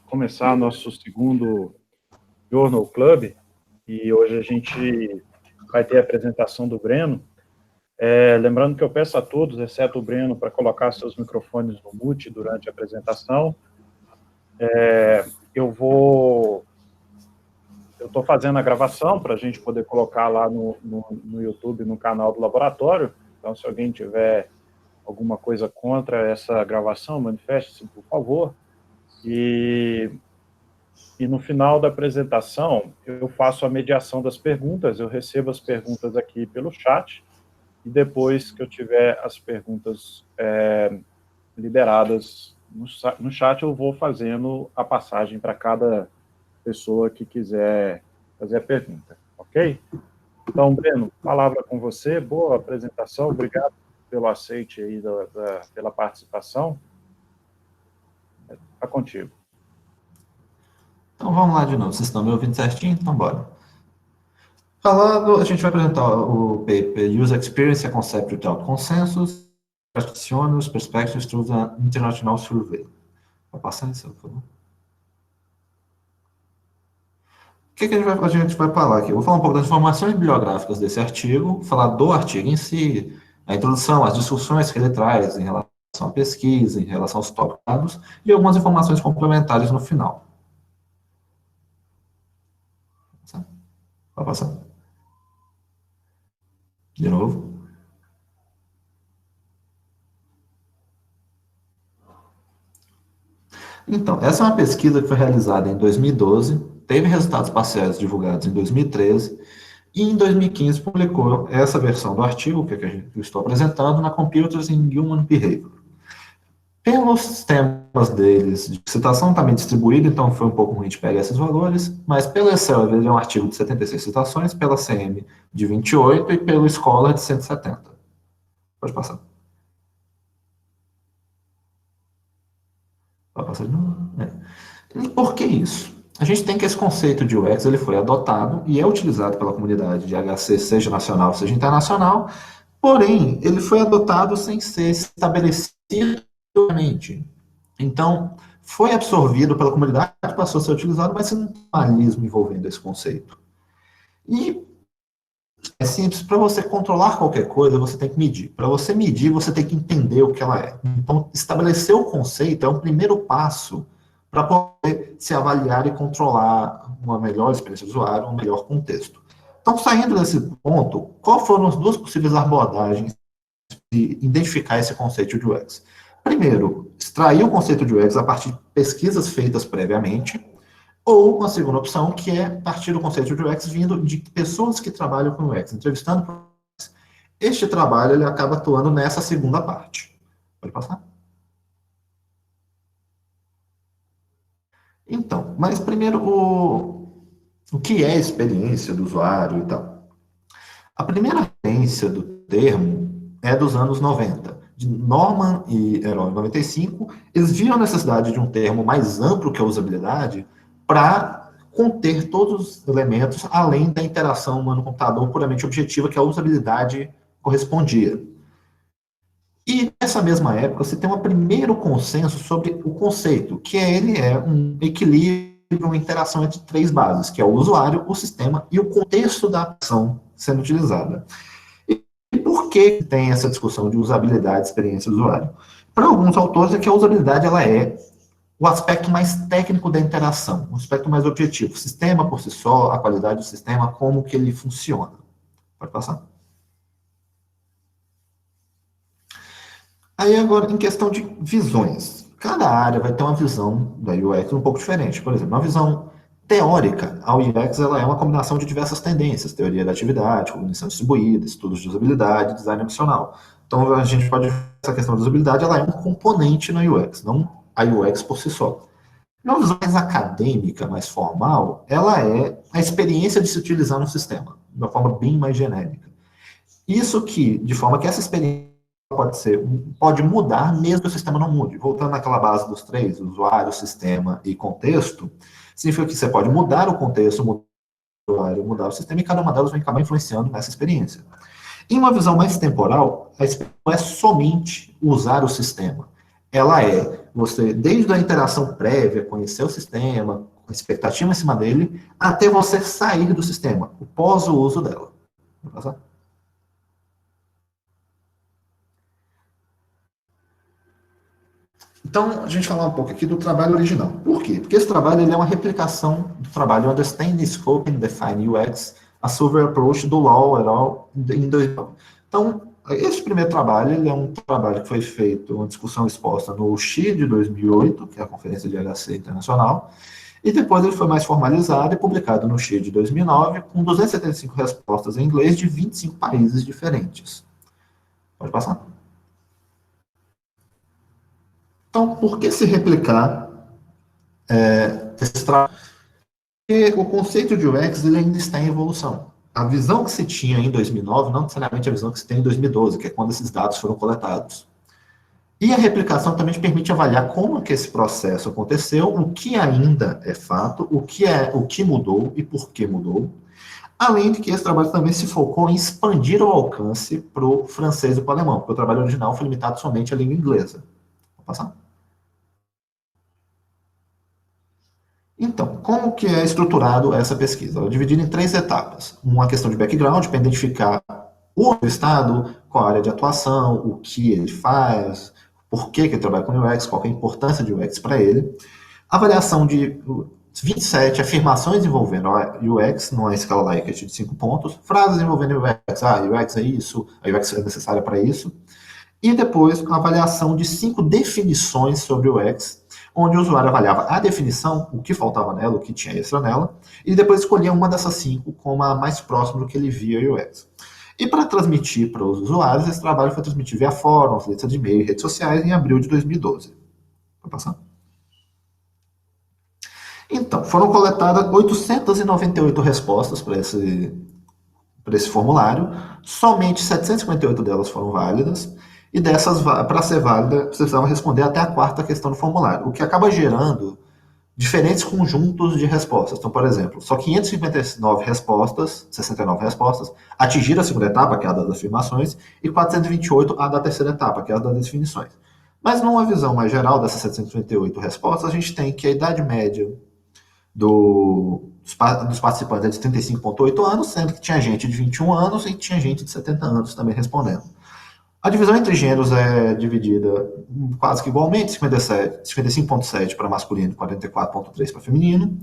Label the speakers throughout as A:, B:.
A: começar nosso segundo Journal Club, e hoje a gente vai ter a apresentação do Breno. Lembrando que eu peço a todos, exceto o Breno, para colocar seus microfones no mute durante a apresentação. Eu estou fazendo a gravação para a gente poder colocar lá no YouTube, no canal do laboratório. Então, se alguém tiver alguma coisa contra essa gravação, manifeste-se, por favor. E no final da apresentação, eu faço a mediação das perguntas, eu recebo as perguntas aqui pelo chat, e depois que eu tiver as perguntas lideradas no chat, eu vou fazendo a passagem para cada pessoa que quiser fazer a pergunta, ok? Então, Breno, palavra com você, boa apresentação, obrigado pelo aceite aí, pela participação. Está contigo.
B: Então, vamos lá de novo. Vocês estão me ouvindo certinho? Então, bora. A gente vai apresentar o paper User Experience and Concept Without Consensus, Practitioners, Perspectives through the International Survey. Vai passar isso, por favor. O que a gente vai falar aqui? Eu vou falar um pouco das informações bibliográficas desse artigo, falar do artigo em si, a introdução, as discussões que ele traz em relação à pesquisa, em relação aos tópicos, e algumas informações complementares no final. Vai passar. De novo. Então, essa é uma pesquisa que foi realizada em 2012, teve resultados parciais divulgados em 2013, e em 2015 publicou essa versão do artigo, que eu estou apresentando, na Computers in Human Behavior. Pelos temas deles, de citação também distribuído, então foi um pouco ruim de pegar esses valores, mas pelo Excel ele é um artigo de 76 citações, pela CM de 28 e pelo Scholar de 170. Pode passar. Pode passar de novo? E por que isso? A gente tem que esse conceito de UX ele foi adotado e é utilizado pela comunidade de HC, seja nacional, seja internacional, porém, ele foi adotado sem ser estabelecido. Então, foi absorvido pela comunidade, passou a ser utilizado, mas sem um formalismo envolvendo esse conceito. E é simples, para você controlar qualquer coisa, você tem que medir. Para você medir, você tem que entender o que ela é. Então, estabelecer o conceito é um primeiro passo para poder se avaliar e controlar uma melhor experiência do usuário, um melhor contexto. Então, saindo desse ponto, quais foram as duas possíveis abordagens de identificar esse conceito de UX? Primeiro, extrair o conceito de UX a partir de pesquisas feitas previamente, ou uma segunda opção, que é partir do conceito de UX vindo de pessoas que trabalham com UX, entrevistando UX. Este trabalho ele acaba atuando nessa segunda parte. Pode passar? Então, mas primeiro, o que é a experiência do usuário e tal? A primeira referência do termo é dos anos 90. De Norman e Heron, em 95, eles viram a necessidade de um termo mais amplo que a usabilidade para conter todos os elementos além da interação humano-computador puramente objetiva que a usabilidade correspondia. E nessa mesma época, você tem um primeiro consenso sobre o conceito, que ele é um equilíbrio, uma interação entre três bases, que é o usuário, o sistema e o contexto da ação sendo utilizada. E por que tem essa discussão de usabilidade e experiência do usuário? Para alguns autores, é que a usabilidade ela é o aspecto mais técnico da interação, o aspecto mais objetivo. O sistema por si só, a qualidade do sistema, como que ele funciona. Pode passar? Aí agora, em questão de visões. Cada área vai ter uma visão da UX um pouco diferente. Por exemplo, uma visão teórica, a UX ela é uma combinação de diversas tendências, teoria da atividade, cognição distribuída, estudos de usabilidade, design emocional. Então, a gente pode ver essa questão de usabilidade, ela é um componente na UX, não a UX por si só. Uma visão mais acadêmica, mais formal, ela é a experiência de se utilizar no sistema, de uma forma bem mais genérica. Isso que, de forma que essa experiência pode mudar mesmo que o sistema não mude. Voltando àquela base dos três, usuário, sistema e contexto, significa que você pode mudar o contexto, mudar o usuário, mudar o sistema, e cada uma delas vai acabar influenciando nessa experiência. Em uma visão mais temporal, a experiência não é somente usar o sistema, ela é você, desde a interação prévia, conhecer o sistema, com expectativa em cima dele, até você sair do sistema, o pós o uso dela. Então, a gente falar um pouco aqui do trabalho original. Por quê? Porque esse trabalho ele é uma replicação do trabalho Understanding, Scope and Define UX, a Survey Approach do Law et al. Em 2009. Então, esse primeiro trabalho ele é um trabalho que foi feito, uma discussão exposta no XI de 2008, que é a Conferência de HC Internacional, e depois ele foi mais formalizado e publicado no XI de 2009, com 275 respostas em inglês de 25 países diferentes. Pode passar. Então, por que se replicar esse trabalho? Porque o conceito de UX ele ainda está em evolução. A visão que se tinha em 2009 não necessariamente a visão que se tem em 2012, que é quando esses dados foram coletados. E a replicação também te permite avaliar como que esse processo aconteceu, o que ainda é fato, o que mudou e por que mudou. Além de que esse trabalho também se focou em expandir o alcance para o francês e para o alemão, porque o trabalho original foi limitado somente à língua inglesa. Vou passar? Então, como que é estruturado essa pesquisa? Ela é dividida em 3 etapas. Uma questão de background, para identificar o estado, qual a área de atuação, o que ele faz, por que ele trabalha com UX, qual é a importância de UX para ele. Avaliação de 27 afirmações envolvendo UX, numa escala Likert de 5 pontos. Frases envolvendo UX, UX é isso, a UX é necessária para isso. E depois, a avaliação de 5 definições sobre o UX, onde o usuário avaliava a definição, o que faltava nela, o que tinha extra nela, e depois escolhia uma dessas 5 como a mais próxima do que ele via UX. E para transmitir para os usuários, esse trabalho foi transmitido via fóruns, listas de e-mail e redes sociais em abril de 2012. Vai passar? Então, foram coletadas 898 respostas para esse formulário, somente 758 delas foram válidas, e dessas, para ser válida, precisava responder até a 4ª questão do formulário, o que acaba gerando diferentes conjuntos de respostas. Então, por exemplo, só 559 respostas, 69 respostas, atingiram a 2ª etapa, que é a das afirmações, e 428 a da 3ª etapa, que é a das definições. Mas numa visão mais geral dessas 758 respostas, a gente tem que a idade média dos participantes é de 35,8 anos, sendo que tinha gente de 21 anos e tinha gente de 70 anos também respondendo. A divisão entre gêneros é dividida quase que igualmente, 55,7 para masculino e 44,3 para feminino.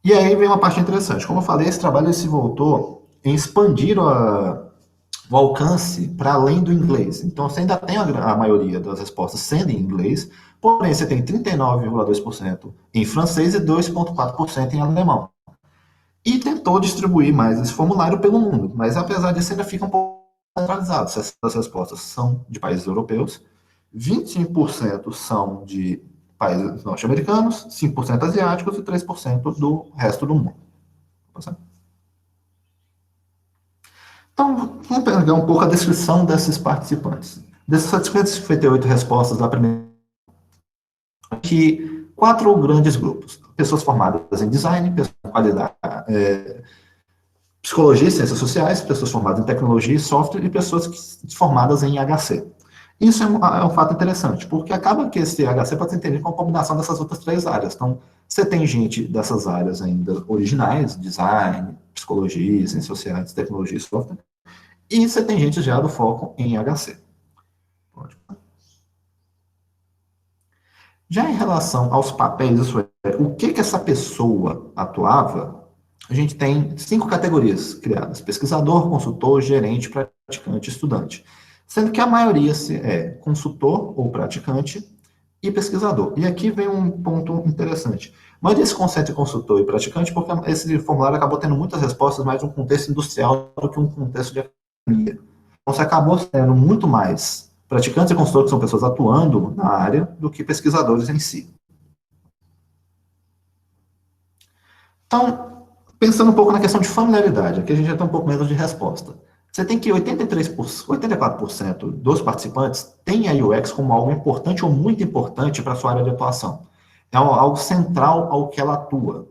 B: E aí vem uma parte interessante. Como eu falei, esse trabalho se voltou em expandir o alcance para além do inglês. Então, você ainda tem a maioria das respostas sendo em inglês, porém, você tem 39,2% em francês e 2,4% em alemão. E tentou distribuir mais esse formulário pelo mundo, mas apesar disso ainda fica um pouco centralizado. Essas respostas são de países europeus, 25% são de países norte-americanos, 5% asiáticos e 3% do resto do mundo. Então, vamos pegar um pouco a descrição desses participantes. Dessas 758 respostas da primeira, que 4 grandes grupos. Pessoas formadas em design, pessoas em qualidade, psicologia e ciências sociais, pessoas formadas em tecnologia e software e pessoas formadas em HC. Isso é um fato interessante, porque acaba que esse HC pode ser entendido como combinação dessas outras 3 áreas. Então, você tem gente dessas áreas ainda originais, design, psicologia, ciências sociais, tecnologia e software, e você tem gente já do foco em HC. Já em relação aos papéis, isso é, o que essa pessoa atuava, a gente tem 5 categorias criadas: pesquisador, consultor, gerente, praticante, estudante. Sendo que a maioria é consultor ou praticante e pesquisador. E aqui vem um ponto interessante. A maioria se concentra em consultor e praticante porque esse formulário acabou tendo muitas respostas mais de um contexto industrial do que um contexto de academia. Então, você acabou tendo muito mais praticantes e consultores, que são pessoas atuando na área, do que pesquisadores em si. Então, pensando um pouco na questão de familiaridade, aqui a gente já tem um pouco menos de resposta. Você tem que 84% dos participantes têm a UX como algo importante ou muito importante para a sua área de atuação. É algo central ao que ela atua.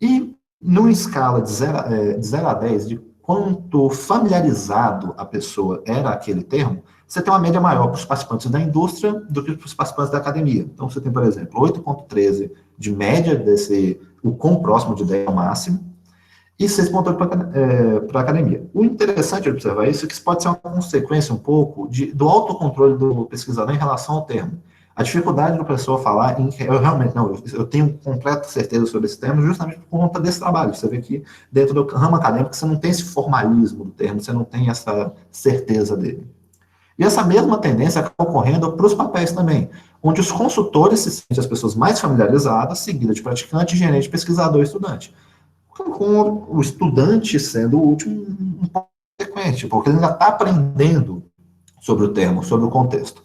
B: E, numa escala de 0 a 10, de quanto familiarizado a pessoa era aquele termo, você tem uma média maior para os participantes da indústria do que para os participantes da academia. Então, você tem, por exemplo, 8,13 de média o quão próximo de 10 ao máximo, e 6,8 para a academia. O interessante de observar isso é que isso pode ser uma consequência um pouco do autocontrole do pesquisador em relação ao termo. A dificuldade da pessoa falar eu realmente, não, eu tenho completa certeza sobre esse termo justamente por conta desse trabalho. Você vê que dentro do ramo acadêmico você não tem esse formalismo do termo, você não tem essa certeza dele. E essa mesma tendência acaba ocorrendo para os papéis também, onde os consultores se sentem as pessoas mais familiarizadas, seguida de praticante, gerente, pesquisador e estudante. Com o estudante sendo o último um pouco frequente, porque ele ainda está aprendendo sobre o termo, sobre o contexto.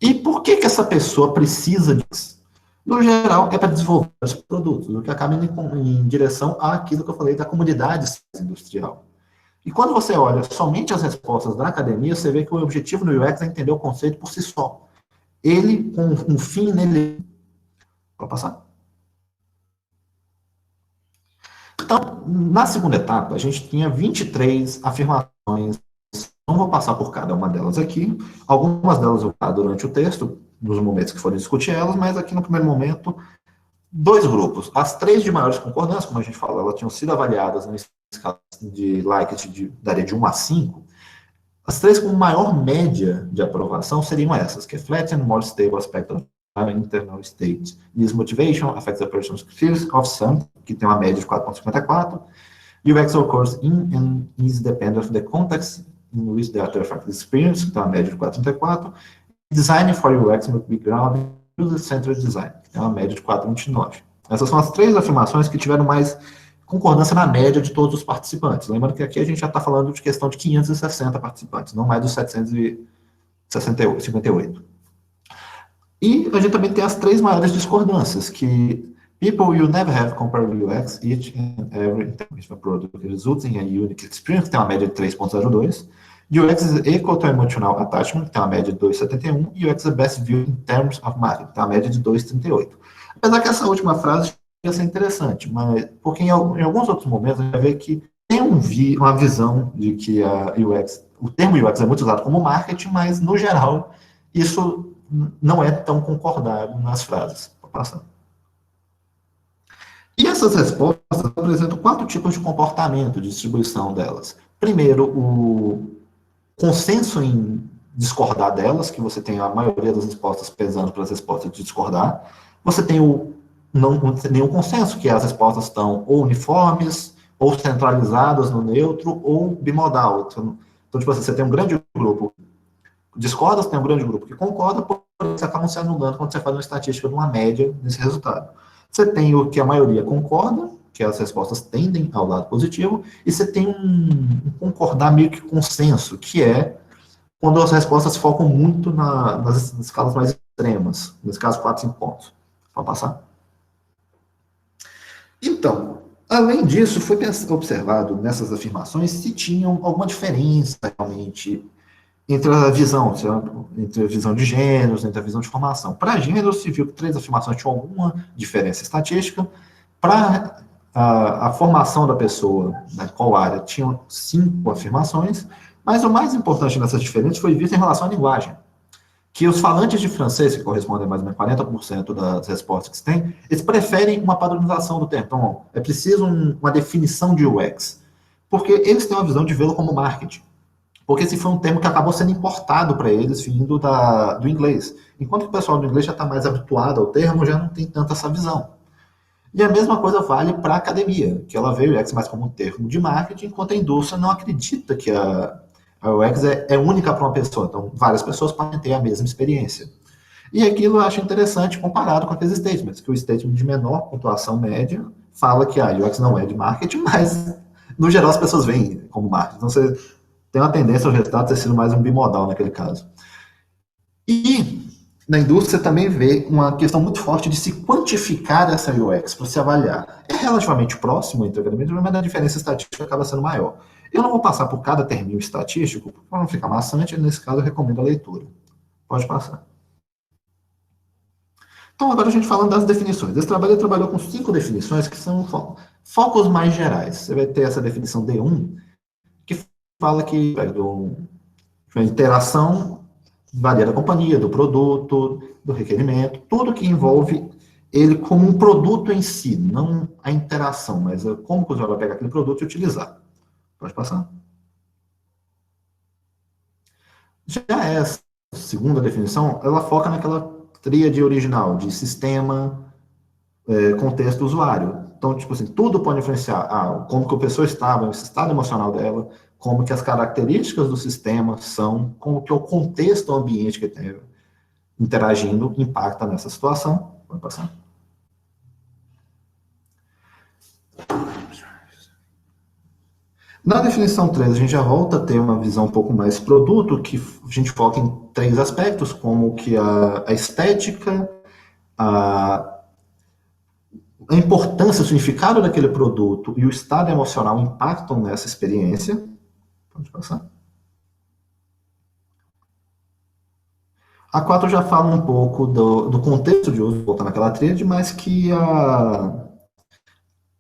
B: E por que essa pessoa precisa disso? No geral, é para desenvolver os produtos, o que acaba indo em direção àquilo que eu falei da comunidade industrial. E quando você olha somente as respostas da academia, você vê que o objetivo no UX é entender o conceito por si só. Ele, com um fim nele... Pode passar? Então, na segunda etapa, a gente tinha 23 afirmações. Não vou passar por cada uma delas aqui. Algumas delas eu vou falar durante o texto, nos momentos que forem discutir elas, mas aqui no primeiro momento, 2 grupos. As 3 de maiores concordâncias, como a gente falou, elas tinham sido avaliadas na escala de Likert, daria de 1 a 5. As 3 com maior média de aprovação seriam essas, que é flat and more stable aspect of internal state. This motivation affects the person's fears of some, que tem uma média de 4,54. UX occurs in and is dependent of the context in which the author affects experience, que tem uma média de 4,34. Design for UX must be grounded in user-centered design, que tem uma média de 4,29. Essas são as 3 afirmações que tiveram mais concordância na média de todos os participantes. Lembrando que aqui a gente já está falando de questão de 560 participantes, não mais dos 758. E a gente também tem as 3 maiores discordâncias, que people you never have compared UX, each and every information product results in a unique experience, que tem uma média de 3,02. UX is equal to emotional attachment, que tem uma média de 2,71. E UX is best view in terms of marketing, que tem uma média de 2,38. Apesar que essa última frase ia ser interessante, mas porque em alguns outros momentos a gente vai ver que tem uma visão de que o termo UX é muito usado como marketing, mas no geral isso não é tão concordado nas frases. Vou passar. E essas respostas apresentam 4 tipos de comportamento, de distribuição delas. Primeiro, o consenso em discordar delas, que você tem a maioria das respostas pesando para as respostas de discordar. Você tem não tem nenhum consenso, que as respostas estão ou uniformes, ou centralizadas no neutro, ou bimodal. Então tipo assim, você tem um grande grupo que discorda, você tem um grande grupo que concorda, porém você acaba se anulando quando você faz uma estatística de uma média nesse resultado. Você tem o que a maioria concorda, que as respostas tendem ao lado positivo, e você tem um concordar meio que consenso, que é quando as respostas focam muito nas escalas mais extremas, nesse caso 4, 5 pontos. Pode passar? Então, além disso, foi observado nessas afirmações se tinham alguma diferença realmente entre a visão de gêneros, entre a visão de formação. Para gêneros, se viu que 3 afirmações tinham alguma diferença estatística. Para a formação da pessoa, na qual área, tinham 5 afirmações, mas o mais importante nessas diferenças foi visto em relação à linguagem. Que os falantes de francês, que correspondem a mais ou menos 40% das respostas que se tem, eles preferem uma padronização do termo. Então, é preciso uma definição de UX. Porque eles têm uma visão de vê-lo como marketing. Porque esse foi um termo que acabou sendo importado para eles, vindo do inglês. Enquanto que o pessoal do inglês já está mais habituado ao termo, já não tem tanta essa visão. E a mesma coisa vale para a academia, que ela vê o UX mais como um termo de marketing, enquanto a indústria não acredita que a UX é única para uma pessoa. Então, várias pessoas podem ter a mesma experiência. E aquilo eu acho interessante comparado com aqueles statements, que o statement de menor pontuação média fala que a UX não é de marketing, mas, no geral, as pessoas veem como marketing. Então, você tem uma tendência ao resultado ter sido mais um bimodal naquele caso. E na indústria você também vê uma questão muito forte de se quantificar essa UX, para se avaliar. É relativamente próximo entre o elemento, mas a diferença estatística acaba sendo maior. Eu não vou passar por cada terminho estatístico, para não ficar maçante, nesse caso eu recomendo a leitura. Pode passar. Então, agora a gente falando das definições. Esse trabalho trabalhou com 5 definições que são focos mais gerais. Você vai ter essa definição D1, que fala que uma interação varia da companhia, do produto, do requerimento, tudo que envolve ele como um produto em si, não a interação, mas como que o usuário vai pegar aquele produto e utilizar. Pode passar. Já essa segunda definição, ela foca naquela tríade original de sistema, contexto, usuário. Então, tipo assim, tudo pode influenciar como que a pessoa estava, o estado emocional dela, como que as características do sistema são, como que o contexto, o ambiente que tem interagindo impacta nessa situação. Pode passar. Na definição 3, a gente já volta a ter uma visão um pouco mais produto, que a gente foca em 3 aspectos, como que a estética, a importância, o significado daquele produto e o estado emocional impactam nessa experiência. Pode passar. A 4 já fala um pouco do contexto de uso, voltando àquela tríade, mas que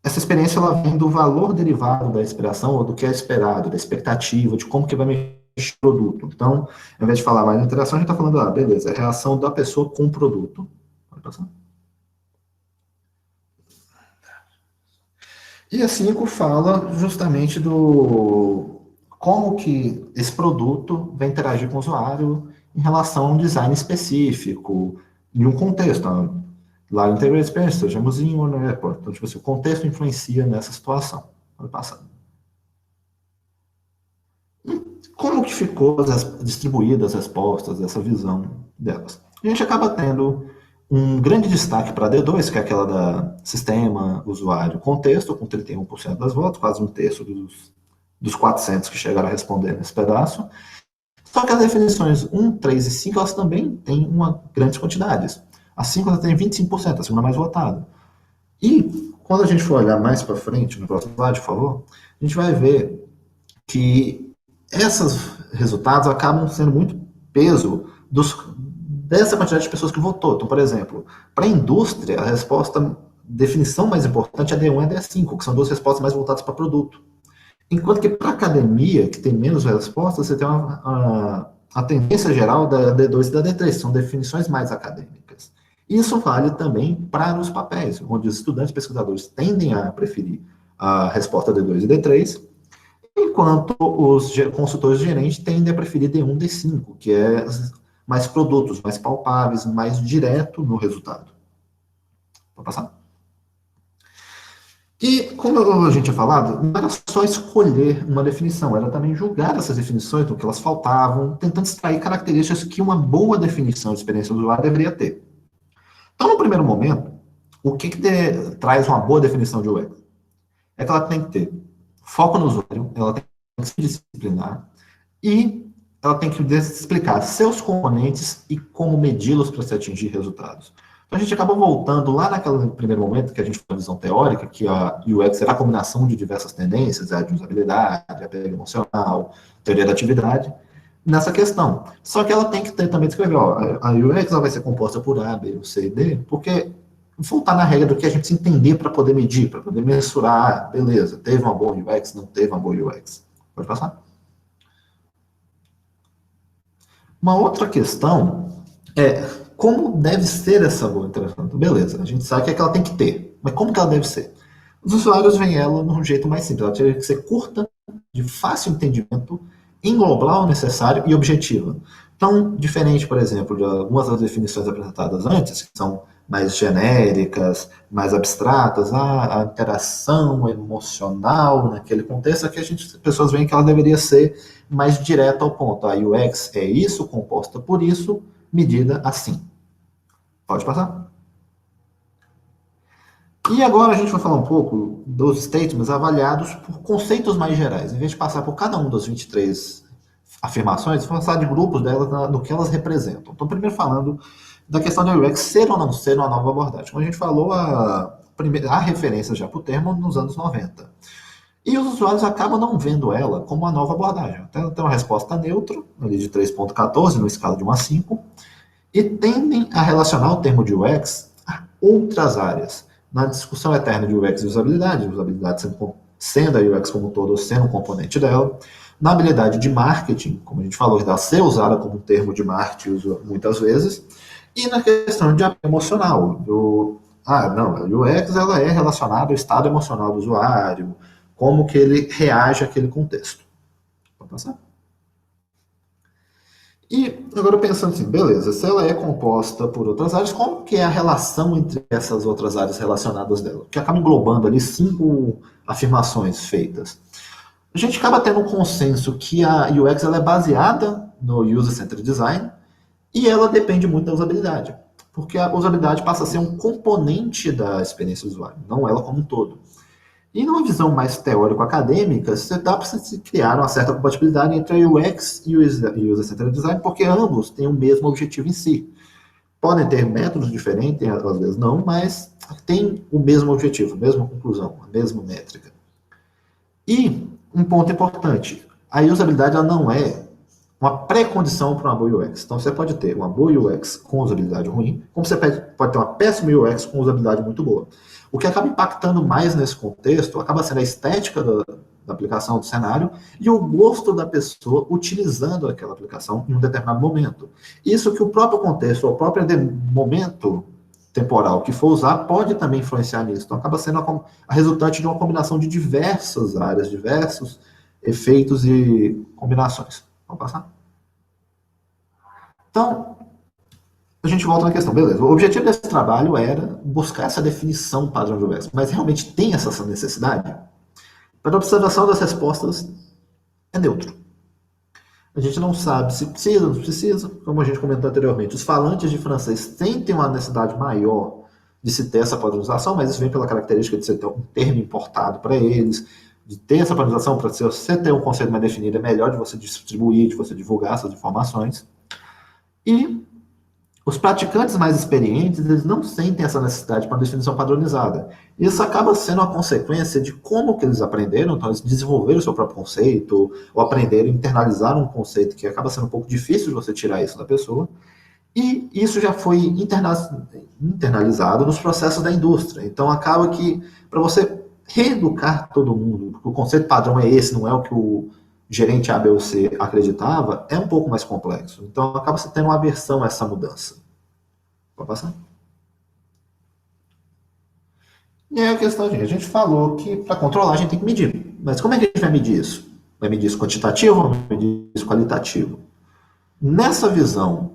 B: essa experiência ela vem do valor derivado da inspiração, ou do que é esperado, da expectativa, de como que vai mexer o produto. Então, ao invés de falar mais de interação, a gente está falando, beleza, é a reação da pessoa com o produto. Pode passar. E a 5 fala justamente do como que esse produto vai interagir com o usuário em relação a um design específico, em um contexto. Lá no Integrated Experience, estejamos em um airport. Então, tipo assim, o contexto influencia nessa situação. Pode passar. Como que ficou distribuídas as respostas, essa visão delas? A gente acaba tendo um grande destaque para a D2, que é aquela da sistema, usuário, contexto, com 31% das votos, quase um terço dos 400 que chegaram a responder nesse pedaço. Só que as definições 1, 3 e 5, elas também têm grandes quantidades. A 5 ela tem 25%, a segunda mais votada. E quando a gente for olhar mais para frente, no próximo slide, por favor, a gente vai ver que esses resultados acabam sendo muito peso dessa quantidade de pessoas que votou. Então, por exemplo, para a indústria, a resposta, definição mais importante é D1 e D5, que são 2 respostas mais voltadas para produto. Enquanto que para a academia, que tem menos respostas, você tem a tendência geral da D2 e da D3, são definições mais acadêmicas. Isso vale também para os papéis, onde os estudantes pesquisadores tendem a preferir a resposta D2 e D3, enquanto os consultores gerentes tendem a preferir D1 e D5, que é mais produtos, mais palpáveis, mais direto no resultado. Pode passar? E, como a gente tinha falado, não era só escolher uma definição, era também julgar essas definições do que elas faltavam, tentando extrair características que uma boa definição de experiência do usuário deveria ter. Então, no primeiro momento, o que traz uma boa definição de UX? É que ela tem que ter foco no usuário, ela tem que se disciplinar e ela tem que explicar seus componentes e como medi-los para se atingir resultados. Então, a gente acaba voltando lá naquele primeiro momento que a gente foi a visão teórica, que a UX era a combinação de diversas tendências, a de usabilidade, apego emocional, teoria da atividade, nessa questão. Só que ela tem que ter também descrever, a UX ela vai ser composta por A, B, C e D, porque voltar na regra do que a gente precisa entender para poder medir, para poder mensurar, beleza, teve uma boa UX, não teve uma boa UX. Pode passar? Uma outra questão é como deve ser essa boa interação. Beleza, a gente sabe que ela tem que ter, mas como que ela deve ser? Os usuários veem ela de um jeito mais simples, ela tem que ser curta, de fácil entendimento, englobar o necessário e objetiva. Então, diferente, por exemplo, de algumas das definições apresentadas antes, que são mais genéricas, mais abstratas, a interação emocional naquele contexto, aqui as pessoas veem que ela deveria ser mais direta ao ponto. A UX é isso, composta por isso, medida assim. Pode passar? E agora a gente vai falar um pouco dos statements avaliados por conceitos mais gerais. Em vez de passar por cada um das 23 afirmações, vamos falar de grupos delas no que elas representam. Então, primeiro falando da questão da UX ser ou não ser uma nova abordagem. Como a gente falou, há referência já para o termo nos anos 90. E os usuários acabam não vendo ela como uma nova abordagem. Então, tem uma resposta neutra, ali de 3.14, no escala de 1 a 5, e tendem a relacionar o termo de UX a outras áreas. Na discussão eterna de UX e usabilidade sendo a UX como um todo, sendo um componente dela, Na habilidade de marketing, como a gente falou, deve ser usada como um termo de marketing muitas vezes, e na questão de emocional. Não, a UX ela é relacionada ao estado emocional do usuário, como que ele reage àquele contexto. Pode passar? E agora pensando assim, beleza, se ela é composta por outras áreas, como que é a relação entre essas outras áreas relacionadas dela? Que acaba englobando ali 5 afirmações feitas. A gente acaba tendo um consenso que a UX ela é baseada no User-Centered Design e ela depende muito da usabilidade, porque a usabilidade passa a ser um componente da experiência do usuário, não ela como um todo. E numa visão mais teórico-acadêmica, dá para se criar uma certa compatibilidade entre a UX e o User-Centered Design, porque ambos têm o mesmo objetivo em si. Podem ter métodos diferentes, às vezes não, mas tem o mesmo objetivo, a mesma conclusão, a mesma métrica. E um ponto importante, a usabilidade ela não é uma pré-condição para uma boa UX. Então você pode ter uma boa UX com usabilidade ruim, como você pode ter uma péssima UX com usabilidade muito boa. O que acaba impactando mais nesse contexto acaba sendo a estética da aplicação do cenário e o gosto da pessoa utilizando aquela aplicação em um determinado momento. Isso que o próprio contexto, o próprio momento temporal que for usar pode também influenciar nisso. Então acaba sendo a resultante de uma combinação de diversas áreas, diversos efeitos e combinações. Vamos passar? Então, a gente volta na questão, beleza. O objetivo desse trabalho era buscar essa definição padrão de UX, mas realmente tem essa necessidade? Para a observação das respostas, é neutro. A gente não sabe se precisa, não precisa, como a gente comentou anteriormente. Os falantes de francês sentem uma necessidade maior de se ter essa padronização, mas isso vem pela característica de você ter um termo importado para eles, de ter essa padronização, para você ter um conceito mais definido, é melhor de você distribuir, de você divulgar essas informações. E os praticantes mais experientes, eles não sentem essa necessidade para uma definição padronizada. Isso acaba sendo uma consequência de como que eles aprenderam, então eles desenvolveram o seu próprio conceito, ou aprenderam, internalizaram um conceito que acaba sendo um pouco difícil de você tirar isso da pessoa, e isso já foi internalizado nos processos da indústria. Então acaba que, para você reeducar todo mundo, porque o conceito padrão é esse, não é o que o gerente A, B ou C acreditava, é um pouco mais complexo. Então acaba se tendo uma aversão a essa mudança. Pode passar? E aí a questão, gente, a gente falou que para controlar a gente tem que medir. Mas como é que a gente vai medir isso? Vai medir isso quantitativo ou vai medir isso qualitativo? Nessa visão,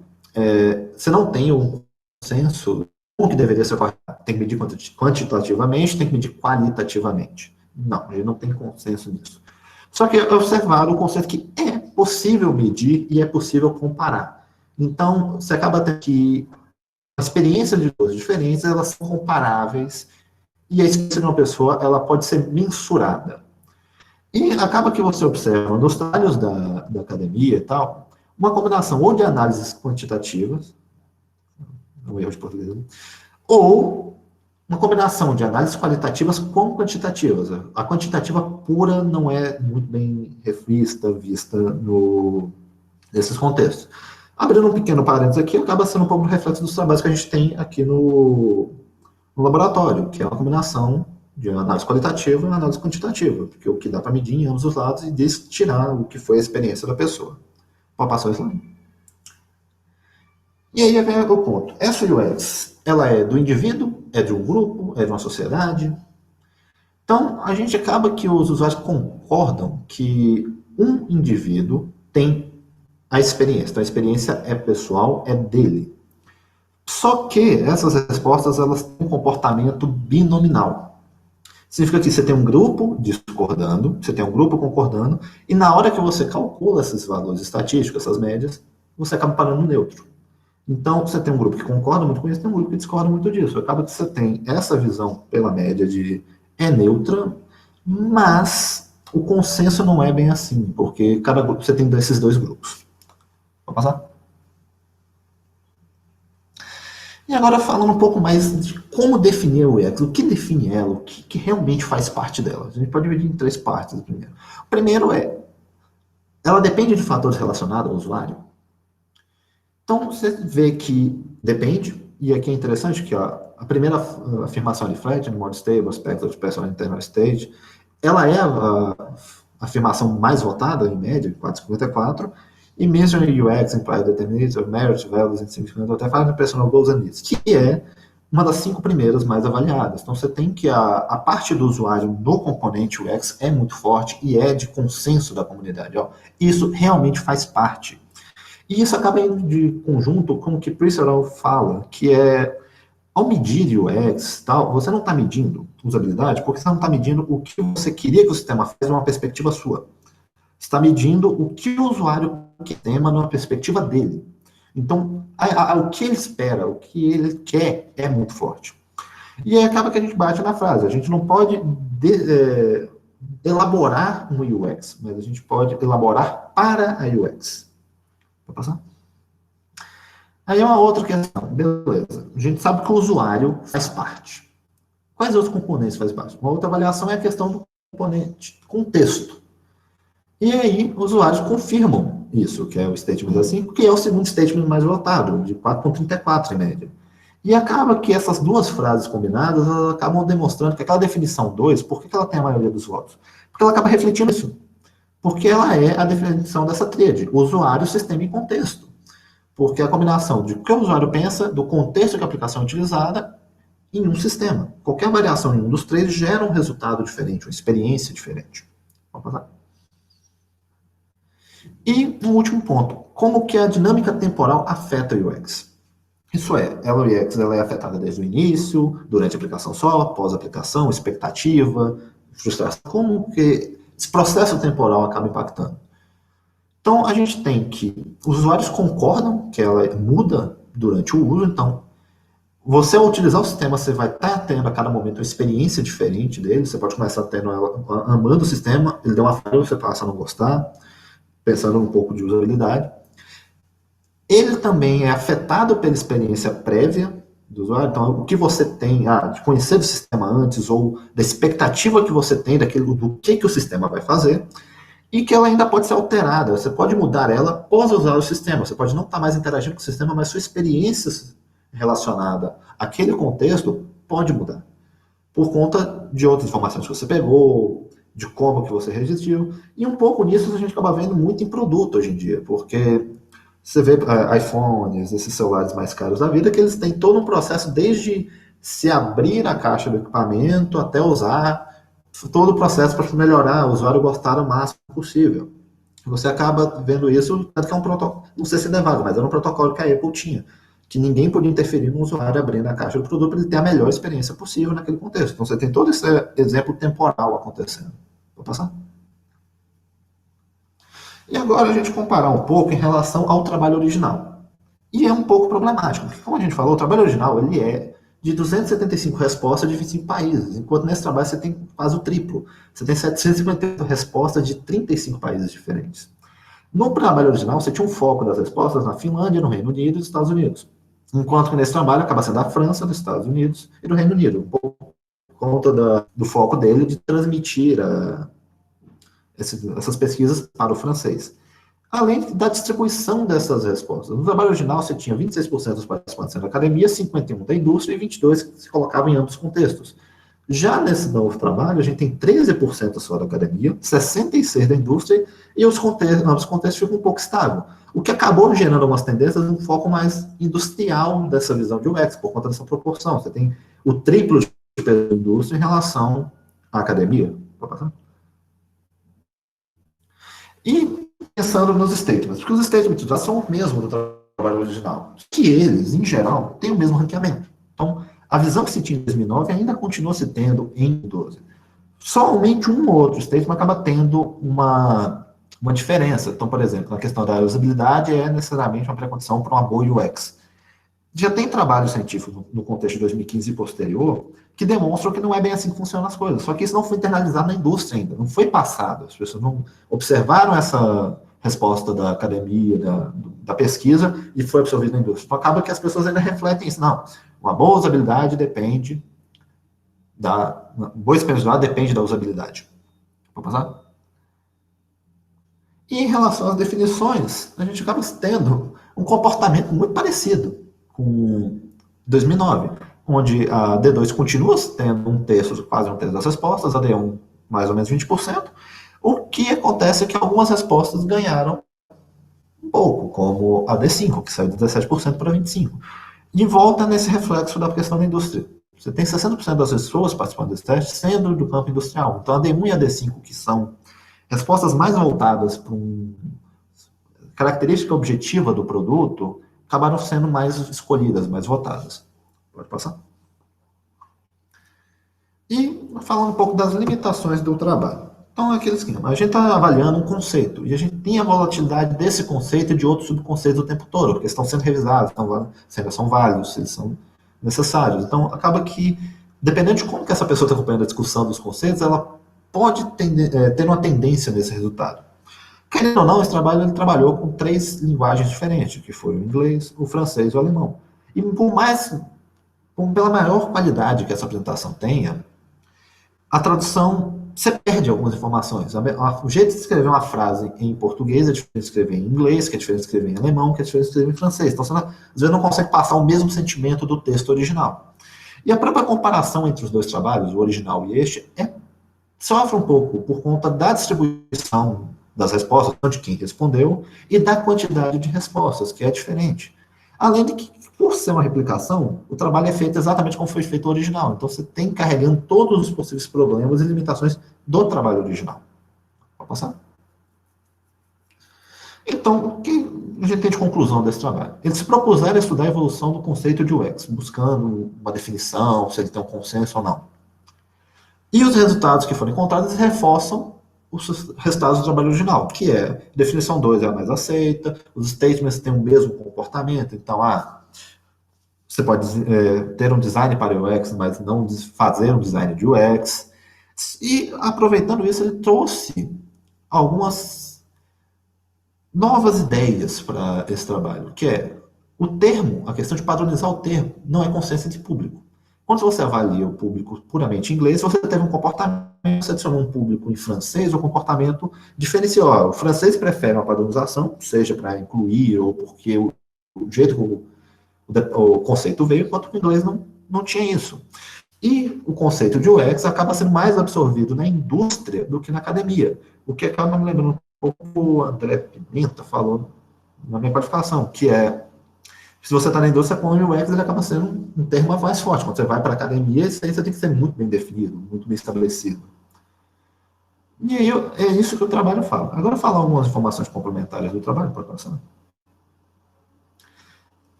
B: você não tem um consenso como que deveria ser correto. Tem que medir quantitativamente, tem que medir qualitativamente. Não, a gente não tem consenso nisso. Só que é observado o conceito que é possível medir e é possível comparar. Então, você acaba tendo que a experiência de duas diferentes, elas são comparáveis e a experiência de uma pessoa, ela pode ser mensurada. E acaba que você observa nos trabalhos da academia e tal, uma combinação ou de análises quantitativas, um erro de português, ou uma combinação de análises qualitativas com quantitativas. A quantitativa pura não é muito bem vista nesses contextos. Abrindo um pequeno parênteses aqui, acaba sendo um pouco do reflexo dos trabalhos que a gente tem aqui no laboratório, que é uma combinação de análise qualitativa e análise quantitativa, porque o que dá para medir em ambos os lados e tirar o que foi a experiência da pessoa. Pode passar o slide? E aí vem o ponto. Essa UX, ela é do indivíduo, é de um grupo, é de uma sociedade. Então, a gente acaba que os usuários concordam que um indivíduo tem a experiência. Então, a experiência é pessoal, é dele. Só que essas respostas, elas têm um comportamento binominal. Significa que você tem um grupo discordando, você tem um grupo concordando, e na hora que você calcula esses valores estatísticos, essas médias, você acaba parando no neutro. Então, você tem um grupo que concorda muito com isso, tem um grupo que discorda muito disso. Acaba que você tem essa visão pela média de é neutra, mas o consenso não é bem assim, porque cada grupo você tem esses dois grupos. Vou passar? E agora falando um pouco mais de como definir a UX, o que define ela, o que realmente faz parte dela. A gente pode dividir em 3 partes primeiro. O primeiro ela depende de fatores relacionados ao usuário. Então, você vê que depende, e aqui é interessante que a primeira afirmação de Fred, no modo stable, aspect of personal internal state, ela é afirmação mais votada, em média, 4,54, e Measuring UX Implied Determinants of Merit, Values and Significant Artifacts and Personal Goals and Needs, que é uma das 5 primeiras mais avaliadas. Então, você tem que a parte do usuário no componente UX é muito forte e é de consenso da comunidade. Ó. Isso realmente faz parte. E isso acaba indo de conjunto com o que Pricerow fala, que é, ao medir UX, tal, você não está medindo usabilidade, porque você não está medindo o que você queria que o sistema fizesse numa perspectiva sua. Você está medindo o que o usuário quer numa perspectiva dele. Então, o que ele espera, o que ele quer é muito forte. E aí acaba que a gente bate na frase. A gente não pode elaborar um UX, mas a gente pode elaborar para a UX. Vou passar? Aí é uma outra questão. Beleza. A gente sabe que o usuário faz parte. Quais outros componentes fazem parte? Uma outra avaliação é a questão do componente contexto. E aí, os usuários confirmam isso, que é o statement assim, que é o segundo statement mais votado, de 4,34 em média. E acaba que essas duas frases combinadas, elas acabam demonstrando que aquela definição 2, por que ela tem a maioria dos votos? Porque ela acaba refletindo isso. Porque ela é a definição dessa tríade, usuário, sistema e contexto. Porque é a combinação de o que o usuário pensa, do contexto que a aplicação é utilizada, em um sistema. Qualquer variação em um dos três gera um resultado diferente, uma experiência diferente. Vamos passar. E um último ponto, como que a dinâmica temporal afeta o UX? Isso é, a UX ela é afetada desde o início, durante a aplicação só, pós-aplicação, expectativa, frustração, como que esse processo temporal acaba impactando? Então, a gente tem que os usuários concordam que ela muda durante o uso, então, você ao utilizar o sistema, você vai estar tendo a cada momento uma experiência diferente dele, você pode começar tendo ela amando o sistema, ele deu uma falha, você passa a não gostar, pensando um pouco de usabilidade. Ele também é afetado pela experiência prévia do usuário, então o que você tem de conhecer do sistema antes, ou da expectativa que você tem daquilo, do que o sistema vai fazer, e que ela ainda pode ser alterada, você pode mudar ela após usar o sistema, você pode não estar mais interagindo com o sistema, mas sua experiência relacionada àquele contexto pode mudar, por conta de outras informações que você pegou, de como que você resistiu, e um pouco nisso a gente acaba vendo muito em produto hoje em dia, porque você vê iPhones, esses celulares mais caros da vida, que eles têm todo um processo desde se abrir a caixa do equipamento até usar, todo o processo para melhorar, o usuário gostar o máximo possível. Você acaba vendo isso, tanto que é um protocolo, não sei se é vago, mas era um protocolo que a Apple tinha, que ninguém podia interferir no usuário abrindo a caixa do produto para ele ter a melhor experiência possível naquele contexto. Então você tem todo esse exemplo temporal acontecendo. Vou passar? E agora a gente comparar um pouco em relação ao trabalho original. E é um pouco problemático, porque como a gente falou, o trabalho original ele é de 275 respostas de 25 países, enquanto nesse trabalho você tem quase o triplo. Você tem 758 respostas de 35 países diferentes. No trabalho original, você tinha um foco das respostas na Finlândia, no Reino Unido e nos Estados Unidos. Enquanto que nesse trabalho acaba sendo da França, dos Estados Unidos e do Reino Unido, um pouco por conta do foco dele de transmitir essas pesquisas para o francês. Além da distribuição dessas respostas. No trabalho original, você tinha 26% dos participantes da academia, 51% da indústria e 22% que se colocavam em ambos contextos. Já nesse novo trabalho, a gente tem 13% só da academia, 66% da indústria, e os novos contextos ficam um pouco estável. O que acabou gerando algumas tendências, um foco mais industrial dessa visão de UX, por conta dessa proporção. Você tem o triplo de peso da indústria em relação à academia. E pensando nos statements, porque os statements já são o mesmo do trabalho original, que eles, em geral, têm o mesmo ranqueamento. Então, a visão que se tinha em 2009 ainda continua se tendo em 2012. Somente um ou outro statement acaba tendo uma diferença. Então, por exemplo, na questão da usabilidade é necessariamente uma pré-condição para uma boa UX. Já tem trabalho científico no contexto de 2015 e posterior que demonstram que não é bem assim que funcionam as coisas. Só que isso não foi internalizado na indústria ainda, não foi passado. As pessoas não observaram essa resposta da academia, da pesquisa, e foi absorvido na indústria. Então acaba que as pessoas ainda refletem isso. Não, uma boa usabilidade depende boa experiência depende da usabilidade. Vamos passar? E em relação às definições, a gente acaba tendo um comportamento muito parecido com 2009, onde a D2 continua tendo quase um terço das respostas, a D1 mais ou menos 20%, O que acontece é que algumas respostas ganharam um pouco, como a D5, que saiu de 17% para 25%. De volta nesse reflexo da questão da indústria. Você tem 60% das pessoas participando desse teste sendo do campo industrial. Então, a D1 e a D5, que são respostas mais voltadas para uma característica objetiva do produto, acabaram sendo mais escolhidas, mais votadas. Pode passar. E falando um pouco das limitações do trabalho. Então, é aquele esquema. A gente está avaliando um conceito e a gente tem a volatilidade desse conceito e de outros subconceitos o tempo todo, porque estão sendo revisados, se ainda são válidos, se eles são necessários. Então, acaba que, dependendo de como que essa pessoa está acompanhando a discussão dos conceitos, ela pode ter uma tendência nesse resultado. Querendo ou não, esse trabalho ele trabalhou com 3 linguagens diferentes, que foram o inglês, o francês e o alemão. E pela maior qualidade que essa apresentação tenha, a tradução, você perde algumas informações. O jeito de escrever uma frase em português é diferente de escrever em inglês, que é diferente de escrever em alemão, que é diferente de escrever em francês. Então, você às vezes não consegue passar o mesmo sentimento do texto original. E a própria comparação entre os dois trabalhos, o original e este, sofre um pouco por conta da distribuição das respostas, de quem respondeu, e da quantidade de respostas, que é diferente. Além de que, por ser uma replicação, o trabalho é feito exatamente como foi feito o original. Então, você tem carregando todos os possíveis problemas e limitações do trabalho original. Pode passar? Então, o que a gente tem de conclusão desse trabalho? Eles se propuseram estudar a evolução do conceito de UX, buscando uma definição, se ele tem um consenso ou não. E os resultados que foram encontrados reforçam os resultados do trabalho original, que é definição 2 é a mais aceita, os statements têm o mesmo comportamento, então, você pode ter um design para UX, mas não fazer um design de UX. E, aproveitando isso, ele trouxe algumas novas ideias para esse trabalho, que é o termo, a questão de padronizar o termo, não é consenso entre público. Quando você avalia o público puramente em inglês, você teve um comportamento, você adicionou um público em francês, o comportamento diferenciou. O francês prefere uma padronização, seja para incluir ou porque o jeito que o conceito veio, enquanto que o inglês não tinha isso. E o conceito de UX acaba sendo mais absorvido na indústria do que na academia. O que acaba me lembrando um pouco o André Pimenta falou na minha qualificação, que é, se você está na indústria, põe o UX, ele acaba sendo um termo mais forte. Quando você vai para a academia, isso aí você tem que ser muito bem definido, muito bem estabelecido. E aí é isso que o trabalho fala. Agora, falar algumas informações complementares do trabalho, pode passar.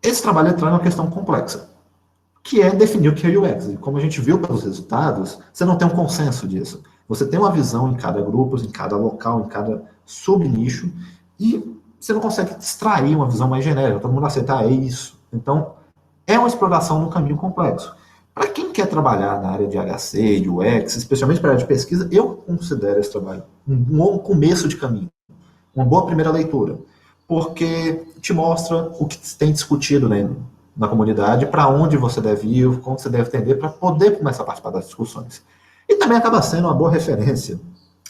B: Esse trabalho traz uma questão complexa, que é definir o que é UX. E como a gente viu pelos resultados, você não tem um consenso disso. Você tem uma visão em cada grupo, em cada local, em cada subnicho, e você não consegue extrair uma visão mais genérica. Todo mundo aceita, é isso. Então, é uma exploração no caminho complexo. Para quem quer trabalhar na área de HC, de UX, especialmente para a área de pesquisa, eu considero esse trabalho um bom começo de caminho, uma boa primeira leitura, porque te mostra o que tem discutido, né, na comunidade, para onde você deve ir, como você deve atender, para poder começar a participar das discussões. E também acaba sendo uma boa referência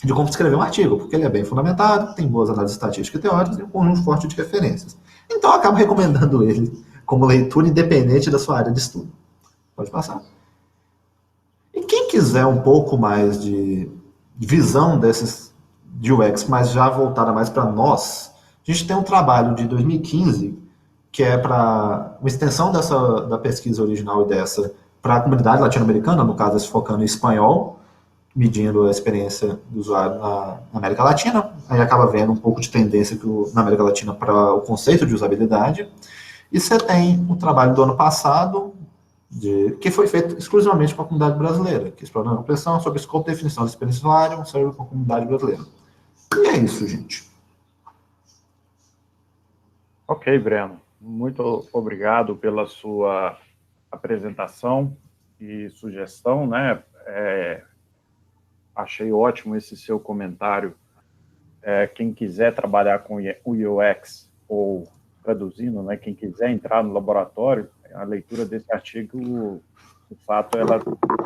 B: de como escrever um artigo, porque ele é bem fundamentado, tem boas análises estatísticas e teóricas e um conjunto forte de referências. Então, eu acabo recomendando ele como leitura independente da sua área de estudo. Pode passar. E quem quiser um pouco mais de visão desses de UX, mas já voltada mais para nós, a gente tem um trabalho de 2015 que é para uma extensão da pesquisa original e dessa para a comunidade latino-americana, no caso, se focando em espanhol, medindo a experiência do usuário na América Latina, aí acaba vendo um pouco de tendência na América Latina para o conceito de usabilidade. E você tem o trabalho do ano passado, que foi feito exclusivamente com a comunidade brasileira, que explorou a compreensão sobre o escopo de definição da experiência do usuário, serve com a comunidade brasileira. E é isso, gente.
A: Ok, Breno. Muito obrigado pela sua apresentação e sugestão, né? Achei ótimo esse seu comentário. Quem quiser trabalhar com o UX, ou traduzindo, né, quem quiser entrar no laboratório, a leitura desse artigo, de fato, ela é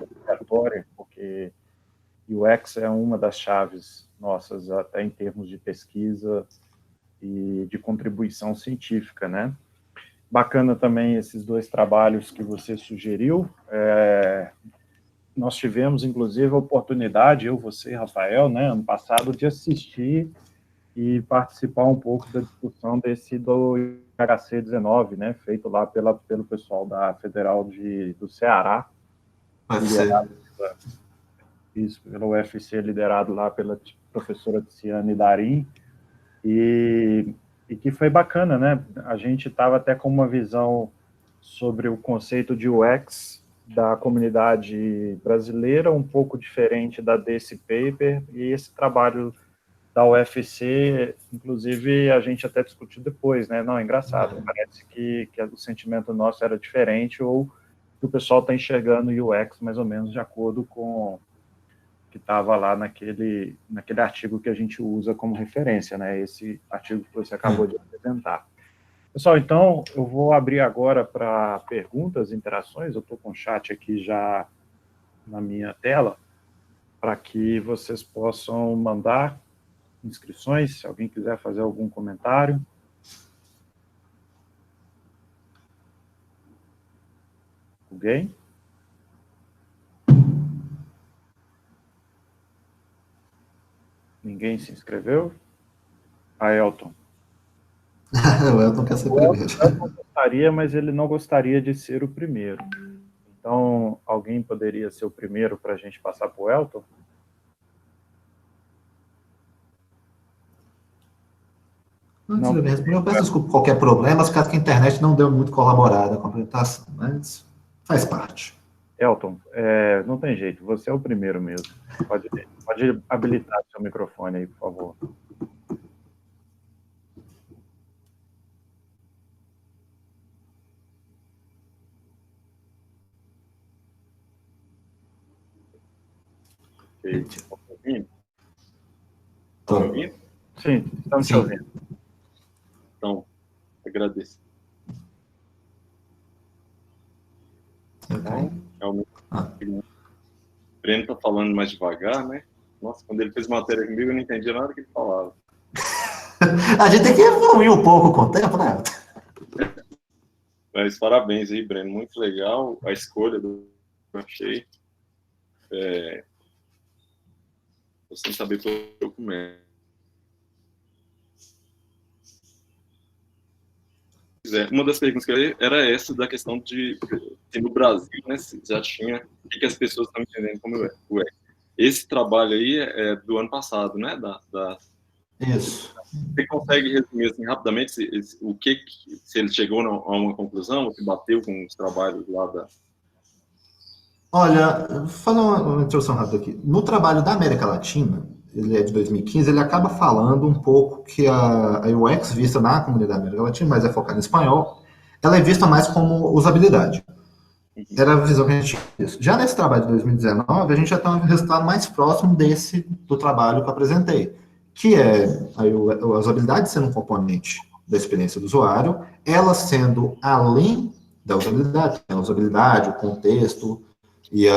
A: obrigatória, porque UX é uma das chaves nossas, até em termos de pesquisa e de contribuição científica, né? Bacana também esses 2 trabalhos que você sugeriu. nós tivemos, inclusive, a oportunidade, eu, você e Rafael, né, ano passado, de assistir e participar um pouco da discussão desse do HC19, né, feito lá pelo pessoal da Federal do Ceará,
B: UFC.
A: liderado pelo UFC, liderado lá pela professora Tiziane Darim, e que foi bacana, né? A gente estava até com uma visão sobre o conceito de UX da comunidade brasileira, um pouco diferente da desse paper, e esse trabalho da UFC, inclusive, a gente até discutiu depois, né? Não, é engraçado, parece que o sentimento nosso era diferente, ou que o pessoal está enxergando o UX mais ou menos de acordo com que estava lá naquele artigo que a gente usa como referência, né? Esse artigo que você acabou de apresentar. Pessoal, então, eu vou abrir agora para perguntas, interações. Eu estou com o chat aqui já na minha tela, para que vocês possam mandar inscrições, se alguém quiser fazer algum comentário. Alguém? Ninguém se inscreveu? Elton.
B: O Elton quer ser primeiro.
A: O Elton gostaria, mas ele não gostaria de ser o primeiro. Então, alguém poderia ser o primeiro para a gente passar para o Elton?
B: Antes de me responder, eu peço desculpa por qualquer problema, caso que a internet não deu muito colaborada com a apresentação, mas faz parte.
A: Elton, não tem jeito, você é o primeiro mesmo. Pode habilitar seu microfone aí, por favor. Estão me ouvindo? Estão me ouvindo? Sim, estamos te ouvindo.
C: Então, agradeço. Então, realmente, o Breno está falando mais devagar, né? Nossa, quando ele fez matéria comigo, eu não entendia nada que ele falava.
B: A gente tem que evoluir um pouco com o tempo, né?
C: Mas parabéns aí, Breno. Muito legal a escolha do que eu achei. Tô sem saber por que eu começo. Uma das perguntas que eu ia era essa da questão de se no Brasil, né, já tinha o que as pessoas estão entendendo como o UX. Esse trabalho aí é do ano passado, né?
B: Isso.
C: Você consegue resumir assim, rapidamente se ele chegou a uma conclusão, ou se bateu com os trabalhos lá da...
B: Olha, fazer uma introdução rápida aqui. No trabalho da América Latina, ele é de 2015, ele acaba falando um pouco que a UX vista na comunidade da América Latina, mas é focada em espanhol, ela é vista mais como usabilidade. Era a visão que a gente tinha. Já nesse trabalho de 2019, a gente já tem um resultado mais próximo do trabalho que eu apresentei, que é a usabilidade sendo um componente da experiência do usuário, ela sendo além da usabilidade, a usabilidade, o contexto e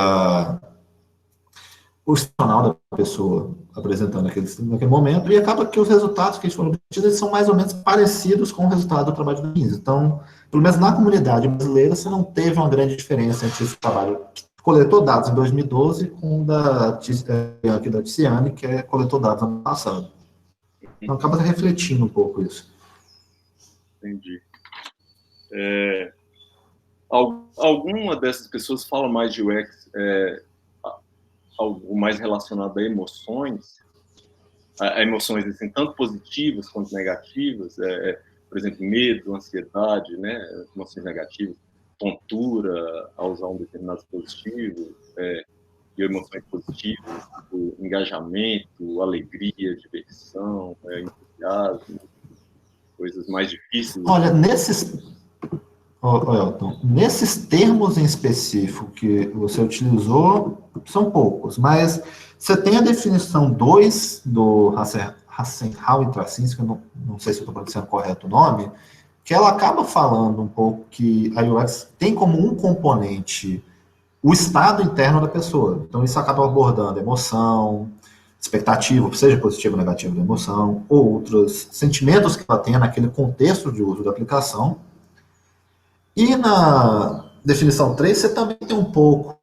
B: o institucional da pessoa apresentando naquele momento, e acaba que os resultados que foram obtidos são mais ou menos parecidos com o resultado do trabalho de 2015. Então, pelo menos na comunidade brasileira, você não teve uma grande diferença entre esse trabalho que coletou dados em 2012 com o da Tiziane, que coletou dados no ano passado. Então, acaba refletindo um pouco isso.
C: Entendi. Alguma dessas pessoas fala mais de UX, algo mais relacionado a emoções, a emoções assim, tanto positivas quanto negativas, por exemplo, medo, ansiedade, né, emoções negativas, tontura ao usar um determinado dispositivo, e emoções positivas, tipo, engajamento, alegria, diversão, entusiasmo, coisas mais difíceis.
B: Olha, Elton, nesses termos em específico que você utilizou, são poucos, mas você tem a definição 2 do Hassenhall e Tracinski, eu não sei se eu estou pronunciando correto o nome, que ela acaba falando um pouco que a UX tem como um componente o estado interno da pessoa. Então, isso acaba abordando emoção, expectativa, seja positiva ou negativa da emoção, ou outros sentimentos que ela tenha naquele contexto de uso da aplicação. E na definição 3, você também tem um pouco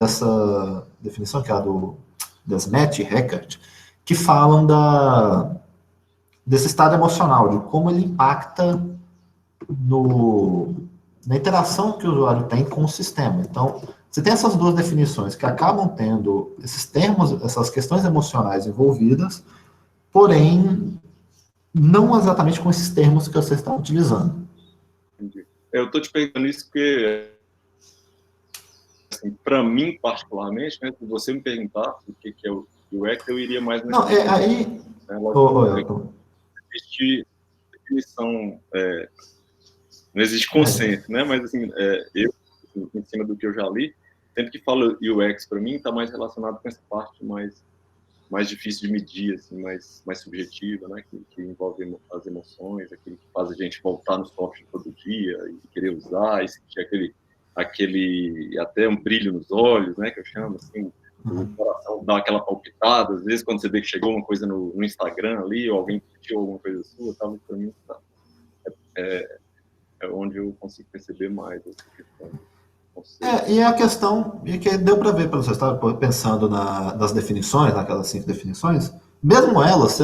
B: dessa definição, que é a do Desmet e Heckert, que falam desse estado emocional, de como ele impacta na interação que o usuário tem com o sistema. Então, você tem essas duas definições que acabam tendo esses termos, essas questões emocionais envolvidas, porém, não exatamente com esses termos que você está utilizando.
C: Entendi. Eu estou te perguntando isso porque, assim, para mim, particularmente, né, se você me perguntar o que é o UX, eu iria mais...
B: Não, aí...
C: Né, existe definição... não existe consenso, né? Mas, assim, eu, em cima do que eu já li, sempre que falo UX, para mim, está mais relacionado com essa parte mais difícil de medir, assim, mais subjetiva, né? Que envolve as emoções, aquilo que faz a gente voltar no software todo dia e querer usar, e sentir aquele até um brilho nos olhos, né? Que eu chamo, assim, o coração dá aquela palpitada, às vezes quando você vê que chegou uma coisa no Instagram ali, ou alguém pediu alguma coisa sua, tal, para mim, é onde eu consigo perceber mais essa questão.
B: E a questão, e que deu para ver, pelo você estava pensando nas definições, naquelas 5 definições, mesmo elas,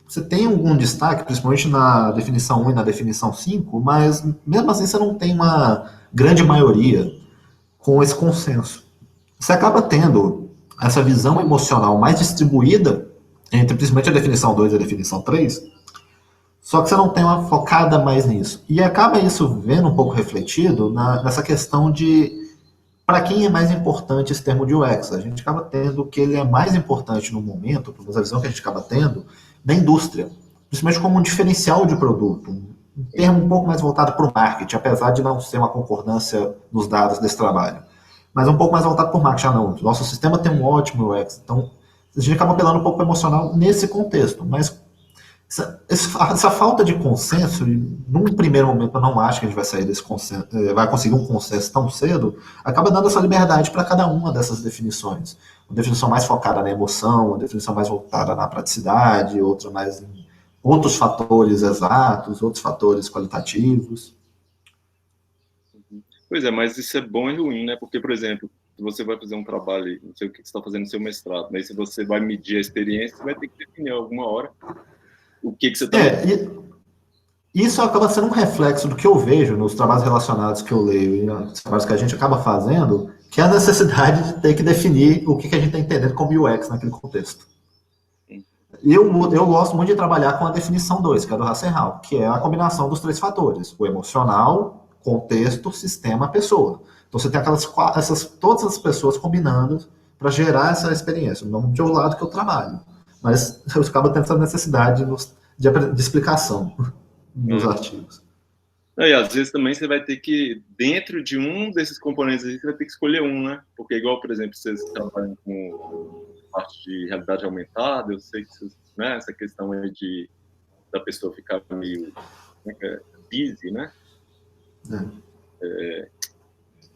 B: você tem algum destaque, principalmente na definição 1 e na definição 5, mas mesmo assim você não tem uma grande maioria com esse consenso. Você acaba tendo essa visão emocional mais distribuída entre principalmente a definição 2 e a definição 3, só que você não tem uma focada mais nisso. E acaba isso vendo um pouco refletido nessa questão de para quem é mais importante esse termo de UX. A gente acaba tendo que ele é mais importante no momento, pelo menos a visão que a gente acaba tendo, da indústria. Principalmente como um diferencial de produto. Um termo um pouco mais voltado para o marketing, apesar de não ser uma concordância nos dados desse trabalho. Mas um pouco mais voltado para o marketing. Não, nosso sistema tem um ótimo UX. Então, a gente acaba apelando um pouco para o emocional nesse contexto. Mas essa falta de consenso, num primeiro momento eu não acho que a gente vai sair desse consenso, vai conseguir um consenso tão cedo, acaba dando essa liberdade para cada uma dessas definições. Uma definição mais focada na emoção, uma definição mais voltada na praticidade, outra mais em outros fatores exatos, outros fatores qualitativos.
C: Pois é, mas isso é bom e ruim, né? Porque, por exemplo, se você vai fazer um trabalho, não sei o que você está fazendo no seu mestrado, mas se você vai medir a experiência, você vai ter que definir alguma hora o que você está...
B: Isso acaba sendo um reflexo do que eu vejo nos trabalhos relacionados que eu leio e nos trabalhos que a gente acaba fazendo, que é a necessidade de ter que definir o que a gente está entendendo como UX naquele contexto. Eu gosto muito de trabalhar com a definição 2, que é do Hasselhoff, que é a combinação dos 3 fatores: o emocional, contexto, sistema, pessoa. Então você tem todas as pessoas combinando para gerar essa experiência, não de um lado que eu trabalho. Mas eu acabo tendo essa necessidade de explicação nos artigos.
C: E às vezes também você vai ter que, dentro de um desses componentes, você vai ter que escolher um, né? Porque igual, por exemplo, vocês trabalham com parte de realidade aumentada, eu sei que vocês, né, essa questão aí da pessoa ficar meio busy, né?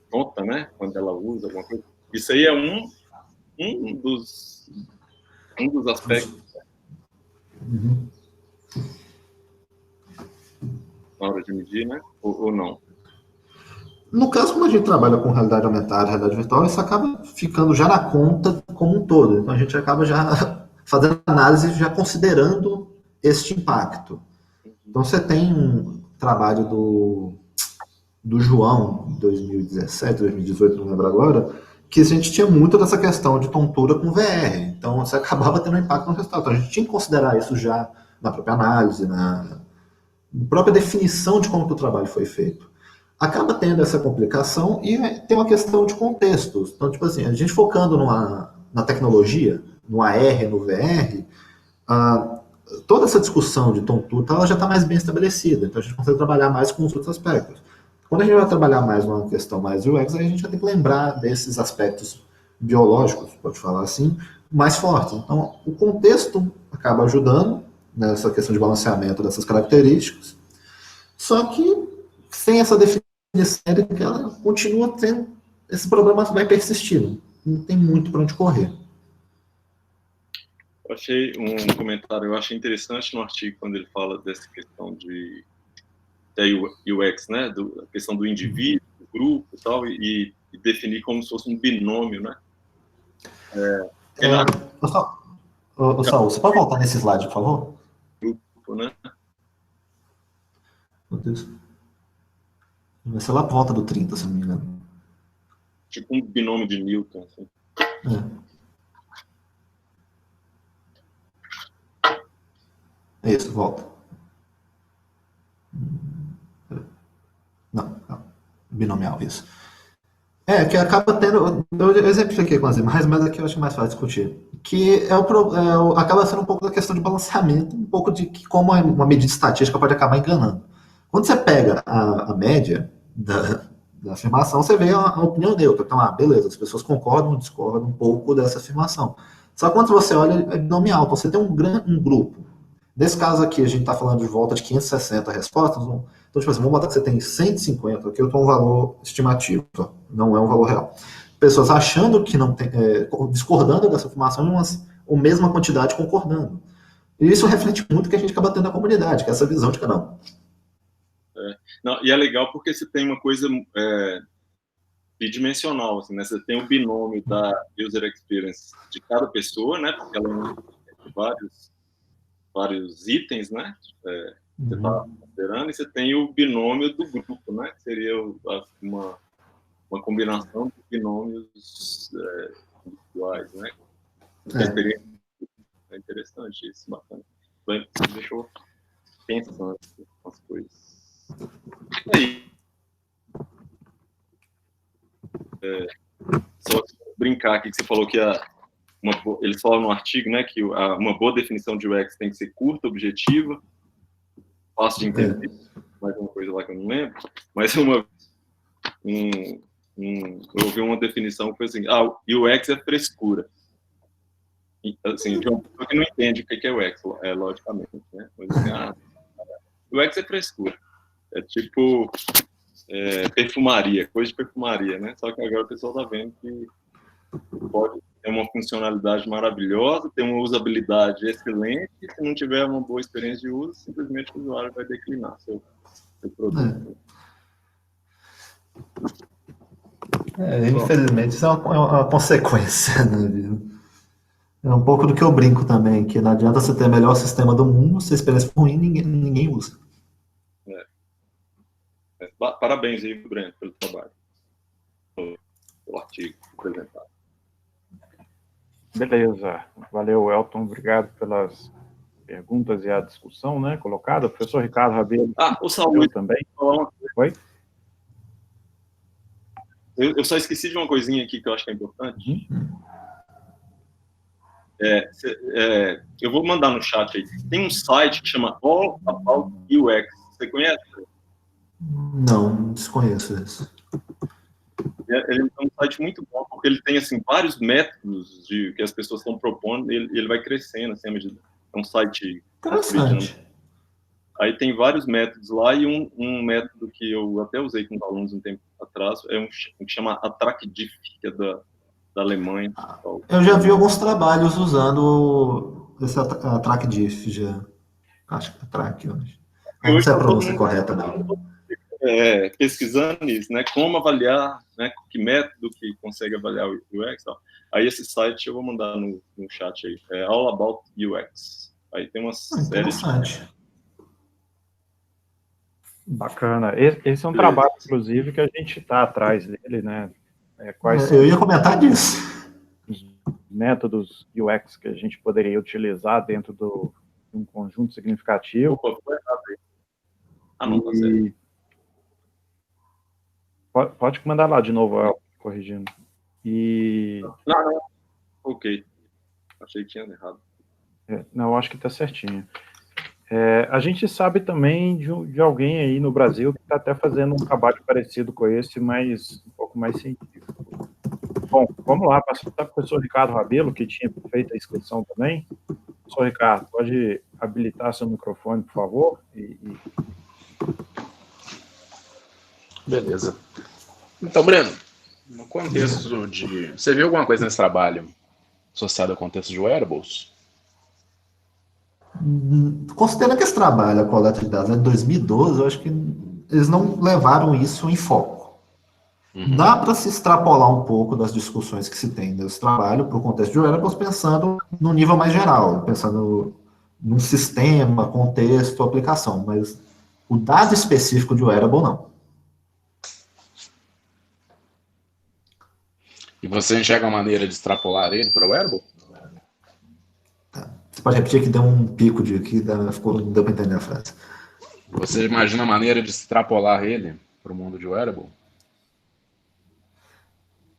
C: Tonta, né? Quando ela usa alguma coisa. Isso aí é um dos aspectos. Na hora de medir, né? Ou não?
B: No caso, como a gente trabalha com realidade aumentada, realidade virtual, isso acaba ficando já na conta como um todo. Então a gente acaba já fazendo análise, já considerando este impacto. Então você tem um trabalho do João, 2017, 2018, não lembro agora, que a gente tinha muito dessa questão de tontura com VR. Então você acabava tendo um impacto no resultado. Então a gente tinha que considerar isso já na própria análise, na própria definição de como que o trabalho foi feito. Acaba tendo essa complicação e tem uma questão de contextos. Então, tipo assim, a gente focando na tecnologia, no AR, no VR, toda essa discussão de tontura ela já está mais bem estabelecida. Então a gente consegue trabalhar mais com os outros aspectos. Quando a gente vai trabalhar mais numa questão mais UX, aí a gente vai ter que lembrar desses aspectos biológicos, pode falar assim, mais fortes. Então, o contexto acaba ajudando nessa questão de balanceamento dessas características, só que sem essa definição que ela continua tendo, esse problema vai persistindo. Não tem muito para onde correr.
C: Eu achei um comentário, eu achei interessante no artigo quando ele fala dessa questão da UX, né, a questão do indivíduo, do grupo e tal, e e definir como se fosse um binômio, né?
B: Saul, você pode voltar nesse slide, por favor?
C: Né?
B: Meu Deus. Vai ser lá por volta do 30, se não me engano.
C: Tipo um binômio de Newton. Assim.
B: É isso, volta. Não. Binomial, isso. Que acaba tendo. Eu exemplifiquei com as imagens, mas aqui eu acho mais fácil discutir. Que acaba sendo um pouco da questão de balanceamento, um pouco de como uma medida estatística pode acabar enganando. Quando você pega a média da afirmação, você vê a opinião neutra. Então, beleza, as pessoas concordam ou discordam um pouco dessa afirmação. Só que quando você olha, é binomial. Então, você tem um grupo. Nesse caso aqui, a gente está falando de volta de 560 respostas. Então, tipo assim, vamos botar que você tem 150, aqui eu estou um valor estimativo, não é um valor real. Pessoas achando que não tem, discordando dessa afirmação, ou mesma quantidade concordando. E isso reflete muito o que a gente acaba tendo na comunidade, que é essa visão de cada um.
C: Não, e é legal porque você tem uma coisa bidimensional, assim, né? Você tem o binômio da user experience de cada pessoa, né? Porque ela tem vários itens, né? Você está considerando, e você tem o binômio do grupo, né? Que seria uma combinação de binômios individuais, né? É interessante isso, bacana. Bem, deixa eu pensar nas coisas. Aí, só brincar aqui que você falou que eles falam no artigo, né, que uma boa definição de UX tem que ser curta, objetiva, fácil de entender. Mais uma coisa lá que eu não lembro. Mas eu ouvi uma definição que foi assim: UX é frescura. Assim, de uma pessoa que não entende o que é UX, logicamente, né? Mas assim, UX é frescura. É tipo perfumaria, coisa de perfumaria, né? Só que agora o pessoal tá vendo que pode ter uma funcionalidade maravilhosa, ter uma usabilidade excelente, e se não tiver uma boa experiência de uso, simplesmente o usuário vai declinar seu produto.
B: Infelizmente, isso é uma consequência, né? É um pouco do que eu brinco também, que não adianta você ter o melhor sistema do mundo, se a experiência for ruim, ninguém usa.
C: Parabéns aí, Breno, pelo trabalho, pelo artigo apresentado.
A: Beleza. Valeu, Elton. Obrigado pelas perguntas e a discussão, né, colocada. Professor Ricardo Rabelo.
C: O Saúl
A: também.
C: Oi? Eu só esqueci de uma coisinha aqui que eu acho que é importante. Eu vou mandar no chat aí. Tem um site que chama All About UX. Você conhece?
B: Não, desconheço isso.
C: Ele é um site muito bom, porque ele tem assim, vários métodos que as pessoas estão propondo, e ele vai crescendo assim, à medida. É um site
B: interessante.
C: Aí tem vários métodos lá, e um método que eu até usei com os alunos um tempo atrás é um que chama Attract-Diff, que é da Alemanha.
B: Eu já vi alguns trabalhos usando esse Attract-Diff, já. Acho que é Attract hoje. Não sei a pronúncia correta, não.
C: Pesquisando isso, né? Como avaliar, né? Que método que consegue avaliar o UX. Tal. Aí esse site eu vou mandar no chat aí. É All About UX. Aí tem uma série de...
A: Bacana. Esse é um trabalho, inclusive, que a gente está atrás dele, né?
B: Eu ia comentar disso.
A: Os métodos UX que a gente poderia utilizar dentro de um conjunto significativo.
C: Opa, foi errado aí. Não, tá certo.
A: Pode mandar lá de novo, corrigindo.
C: Não. Ok. Achei que tinha errado.
A: Não, acho que está certinho. A gente sabe também de alguém aí no Brasil que está até fazendo um trabalho parecido com esse, mas um pouco mais científico. Bom, vamos lá, passar para o professor Ricardo Rabelo, que tinha feito a inscrição também. Professor Ricardo, pode habilitar seu microfone, por favor?
D: Beleza. Então, Breno, no contexto de... Você viu alguma coisa nesse trabalho associada ao contexto de wearables?
B: Considerando que esse trabalho, a coleta de dados, é de 2012, eu acho que eles não levaram isso em foco. Dá para se extrapolar um pouco das discussões que se tem nesse trabalho para o contexto de wearables, pensando no nível mais geral, pensando num sistema, contexto, aplicação, mas o dado específico de wearable, não.
D: E você enxerga uma maneira de extrapolar ele para o wearable?
B: Você pode repetir que deu um pico de aqui, não deu para entender a frase.
D: Você imagina a maneira de extrapolar ele para o mundo de wearable?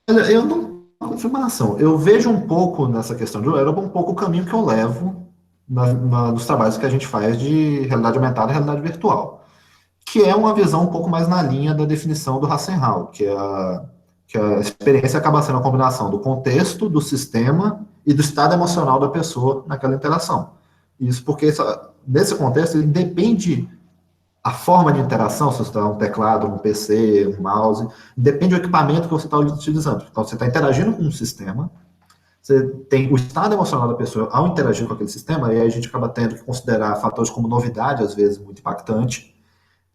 B: Olha, eu não tenho confirmação. Eu vejo um pouco nessa questão de wearable, um pouco o caminho que eu levo nos trabalhos que a gente faz de realidade aumentada e realidade virtual, que é uma visão um pouco mais na linha da definição do Hassenhall, que a experiência acaba sendo a combinação do contexto, do sistema e do estado emocional da pessoa naquela interação. Isso porque, nesse contexto, ele depende a forma de interação, se você está um teclado, um PC, um mouse, depende do equipamento que você está utilizando. Então, você está interagindo com um sistema, você tem o estado emocional da pessoa ao interagir com aquele sistema, e aí a gente acaba tendo que considerar fatores como novidade, às vezes muito impactante,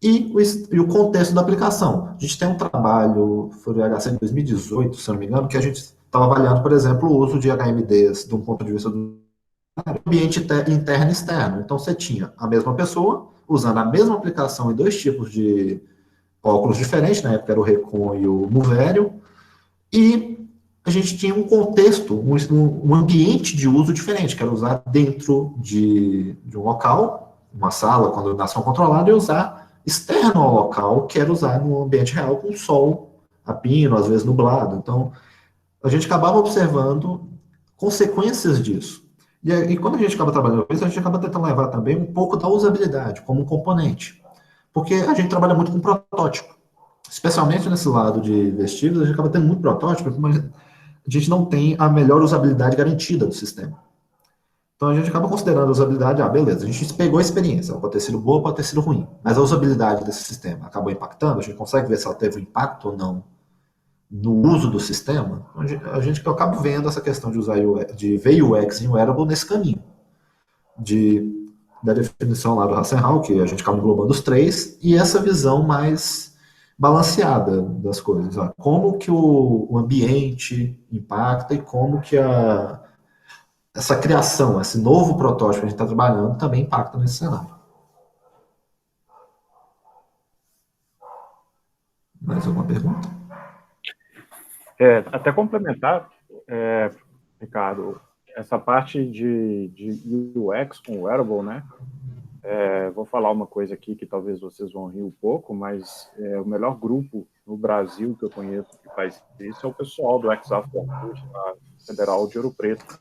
B: e o contexto da aplicação. A gente tem um trabalho, foi o HC em 2018, se eu não me engano, que a gente estava avaliando, por exemplo, o uso de HMDs de um ponto de vista do ambiente interno e externo. Então, você tinha a mesma pessoa usando a mesma aplicação em dois tipos de óculos diferentes, na época era o Recon e o Moverio, e a gente tinha um contexto, um ambiente de uso diferente, que era usar dentro de um local, uma sala, com a iluminação controlada, e usar externo ao local, que era usar no ambiente real com sol a pino, às vezes nublado. Então, a gente acabava observando consequências disso. E quando a gente acaba trabalhando com isso, a gente acaba tentando levar também um pouco da usabilidade como um componente. Porque a gente trabalha muito com protótipo. Especialmente nesse lado de vestíveis, a gente acaba tendo muito protótipo, mas a gente não tem a melhor usabilidade garantida do sistema. Então a gente acaba considerando a usabilidade, beleza, a gente pegou a experiência, ela pode ter sido boa, pode ter sido ruim, mas a usabilidade desse sistema acabou impactando, a gente consegue ver se ela teve um impacto ou não no uso do sistema. A gente acaba vendo essa questão de usar de ver UX em wearable nesse caminho, da definição lá do Hassenhall, que a gente acaba englobando os três, e essa visão mais balanceada das coisas. Como que o ambiente impacta e como que essa criação, esse novo protótipo que a gente está trabalhando também impacta nesse cenário. Mais alguma pergunta?
A: Até complementar, Ricardo, essa parte de UX com wearable, né? Vou falar uma coisa aqui que talvez vocês vão rir um pouco, mas o melhor grupo no Brasil que eu conheço que faz isso é o pessoal do Exaf na Federal de Ouro Preto.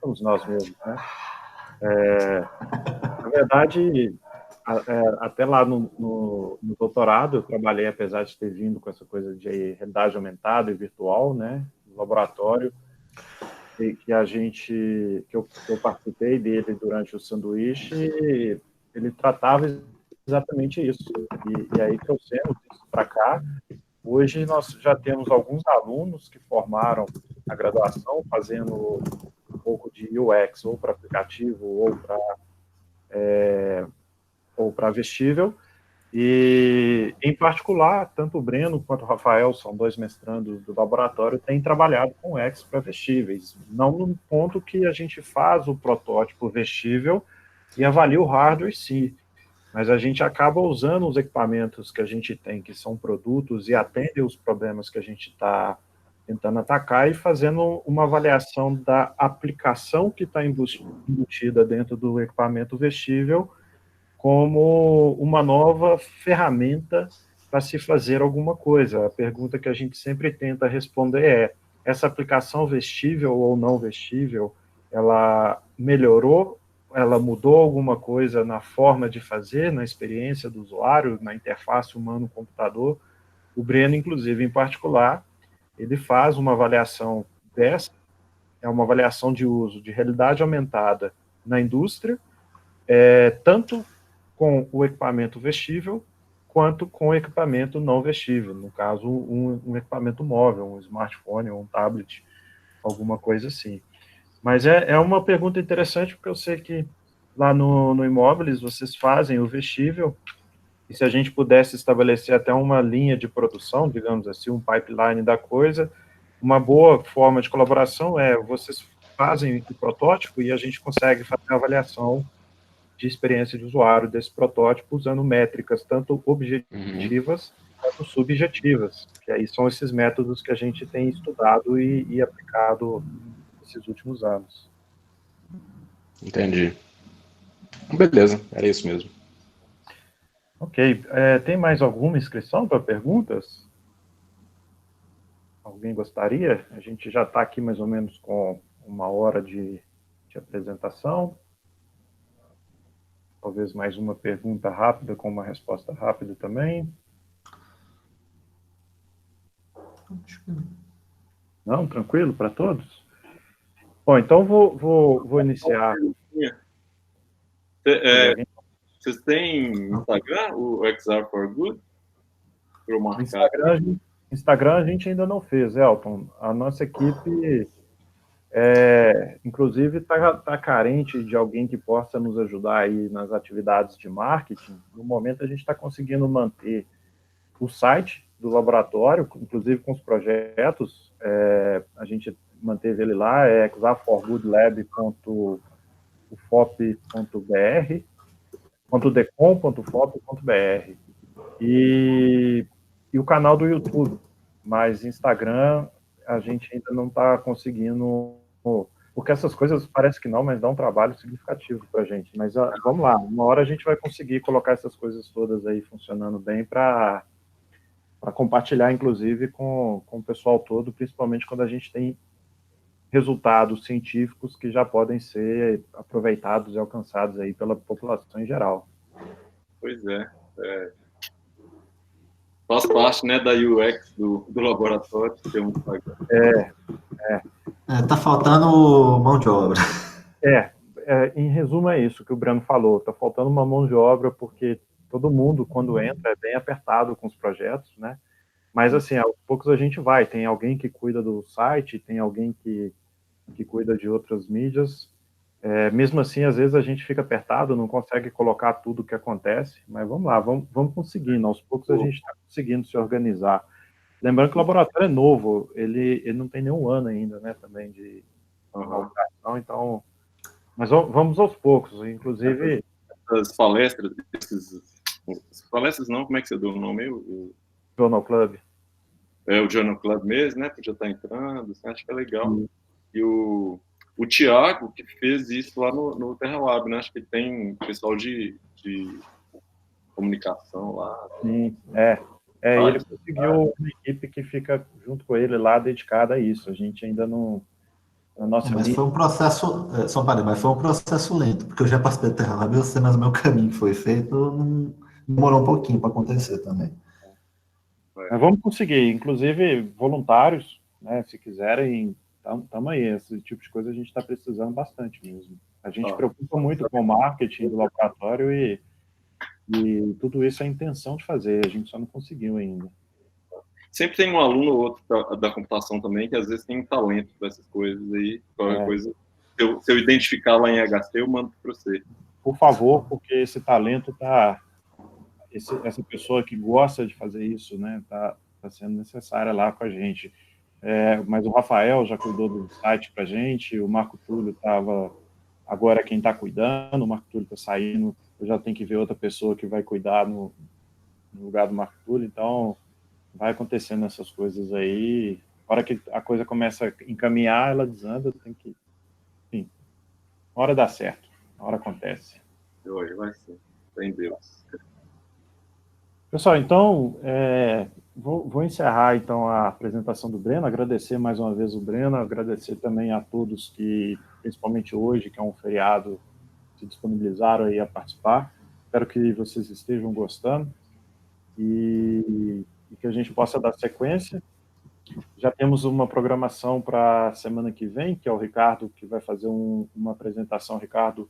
A: Somos nós mesmos, né? Na verdade, até lá no doutorado, eu trabalhei, apesar de ter vindo com essa coisa de realidade aumentada e virtual, né? No laboratório, que eu participei dele durante o sanduíche, ele tratava exatamente isso. E aí trouxemos isso para cá. Hoje nós já temos alguns alunos que formaram a graduação fazendo um pouco de UX, ou para aplicativo, ou para vestível. E, em particular, tanto o Breno quanto o Rafael, são dois mestrandos do laboratório, têm trabalhado com UX para vestíveis. Não no ponto que a gente faz o protótipo vestível e avalia o hardware em si, mas a gente acaba usando os equipamentos que a gente tem, que são produtos, e atendem os problemas que a gente está tentando atacar, e fazendo uma avaliação da aplicação que está embutida dentro do equipamento vestível como uma nova ferramenta para se fazer alguma coisa. A pergunta que a gente sempre tenta responder é: essa aplicação vestível ou não vestível, ela melhorou, ela mudou alguma coisa na forma de fazer, na experiência do usuário, na interface humano-computador? O Breno, inclusive, em particular, ele faz uma avaliação dessa, é uma avaliação de uso de realidade aumentada na indústria, tanto com o equipamento vestível, quanto com o equipamento não vestível, no caso, um equipamento móvel, um smartphone ou um tablet, alguma coisa assim. Mas é uma pergunta interessante, porque eu sei que lá no Imóveis vocês fazem o vestível, e se a gente pudesse estabelecer até uma linha de produção, digamos assim, um pipeline da coisa, uma boa forma de colaboração é vocês fazem o protótipo e a gente consegue fazer a avaliação de experiência de usuário desse protótipo usando métricas tanto objetivas quanto subjetivas, que aí são esses métodos que a gente tem estudado e aplicado nesses últimos anos.
D: Entendi. Beleza, era isso mesmo.
A: Ok. Tem mais alguma inscrição para perguntas? Alguém gostaria? A gente já está aqui mais ou menos com 1 hora de apresentação. Talvez mais uma pergunta rápida com uma resposta rápida também. Não? Tranquilo para todos? Bom, então vou iniciar.
C: Vocês têm Instagram, o XR for Good?
A: Instagram a gente ainda não fez, Elton. A nossa equipe, inclusive, está carente de alguém que possa nos ajudar aí nas atividades de marketing. No momento, a gente está conseguindo manter o site do laboratório, inclusive com os projetos. A gente manteve ele lá, é xrforgoodlab.ufop.br, e o canal do YouTube, mas Instagram a gente ainda não está conseguindo, porque essas coisas parece que não, mas dá um trabalho significativo para a gente. Mas vamos lá, uma hora a gente vai conseguir colocar essas coisas todas aí funcionando bem para compartilhar, inclusive, com o pessoal todo, principalmente quando a gente tem resultados científicos que já podem ser aproveitados e alcançados aí pela população em geral.
C: Pois é. Faz parte, né, da UX do laboratório. Ter um...
B: Tá faltando mão de obra.
A: Em resumo é isso que o Breno falou. Tá faltando uma mão de obra porque todo mundo, quando entra, é bem apertado com os projetos, né? Mas, assim, aos poucos a gente vai. Tem alguém que cuida do site, tem alguém que cuida de outras mídias. Mesmo assim, às vezes a gente fica apertado, não consegue colocar tudo o que acontece, mas vamos lá, vamos conseguindo. Aos poucos a gente está conseguindo se organizar. Lembrando que o laboratório é novo, ele não tem nenhum ano ainda, né, também de inauguração, então... Mas vamos aos poucos, inclusive...
C: As palestras, palestras não, como é que você deu o nome?
A: Journal Club.
C: O Journal Club mesmo, né? Podia estar entrando, assim, acho que é legal. E o Thiago, que fez isso lá no Terra Lab, né? Acho que tem pessoal de comunicação lá.
A: Sim, ele conseguiu uma equipe que fica junto com ele lá, dedicada a isso. A gente ainda não...
B: Mas foi um processo, mas foi um processo lento, porque eu já participei do Terra Lab, eu sei, mas o meu caminho que foi feito demorou um pouquinho para acontecer também.
A: Mas vamos conseguir, inclusive voluntários, né, se quiserem, estamos aí, esse tipo de coisa a gente está precisando bastante mesmo. A gente preocupa muito com o marketing do laboratório e tudo isso é a intenção de fazer, a gente só não conseguiu ainda.
C: Sempre tem um aluno ou outro da computação também que às vezes tem talento para essas coisas aí, qualquer coisa. Se eu identificar lá em HC, eu mando para você.
A: Por favor, porque esse talento essa pessoa que gosta de fazer isso, né, tá sendo necessária lá com a gente. Mas o Rafael já cuidou do site para a gente, o Marco Túlio estava agora quem está cuidando, o Marco Túlio está saindo, eu já tenho que ver outra pessoa que vai cuidar no lugar do Marco Túlio, então vai acontecendo essas coisas aí, na hora que a coisa começa a encaminhar, ela desanda, tem que, enfim, uma hora dá certo, uma hora acontece.
C: Hoje vai ser, tem Deus.
A: Pessoal, então, vou encerrar então a apresentação do Breno, agradecer mais uma vez o Breno, agradecer também a todos que, principalmente hoje, que é um feriado, se disponibilizaram aí a participar. Espero que vocês estejam gostando e que a gente possa dar sequência. Já temos uma programação para a semana que vem, que é o Ricardo, que vai fazer uma apresentação. O Ricardo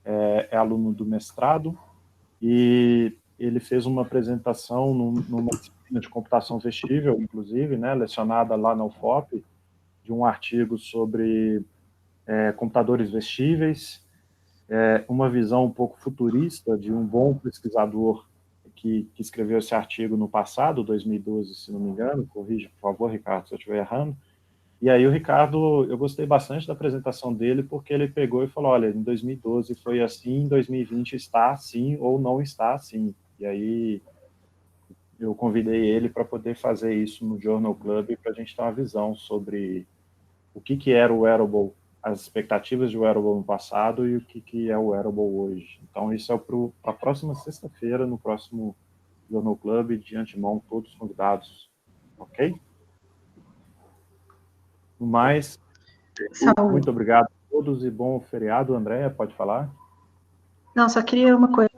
A: é aluno do mestrado e ele fez uma apresentação numa disciplina de computação vestível, inclusive, né, lecionada lá na UFOP, de um artigo sobre computadores vestíveis, uma visão um pouco futurista de um bom pesquisador que escreveu esse artigo no passado, 2012, se não me engano. Corrija, por favor, Ricardo, se eu estiver errando. E aí o Ricardo, eu gostei bastante da apresentação dele, porque ele pegou e falou, olha, em 2012 foi assim, em 2020 está assim ou não está assim. E aí eu convidei ele para poder fazer isso no Journal Club, para a gente ter uma visão sobre o que era o wearable, as expectativas de wearable no passado e o que é o wearable hoje. Então isso é para a próxima sexta-feira, no próximo Journal Club, de antemão, todos convidados, ok? No mais, muito obrigado a todos e bom feriado. Andréia, pode falar?
E: Não, só queria uma coisa.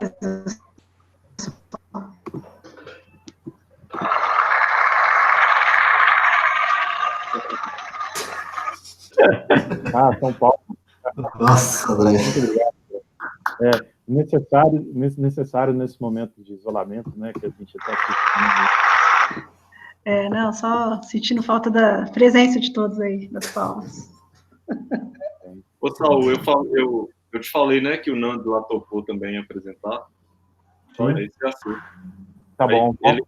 A: São Paulo.
B: Nossa, André.
A: Muito obrigado. Necessário nesse momento de isolamento, né, que a gente está assistindo.
E: Não, só sentindo falta da presença de todos aí, das palmas.
C: Ô, Saul, eu te falei, né, que o Nando lá topou também apresentar. Olha, isso é assim.
A: Tá bom.
C: Ele...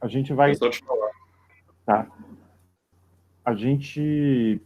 A: A gente vai...
C: É só te falar.
A: Tá. A gente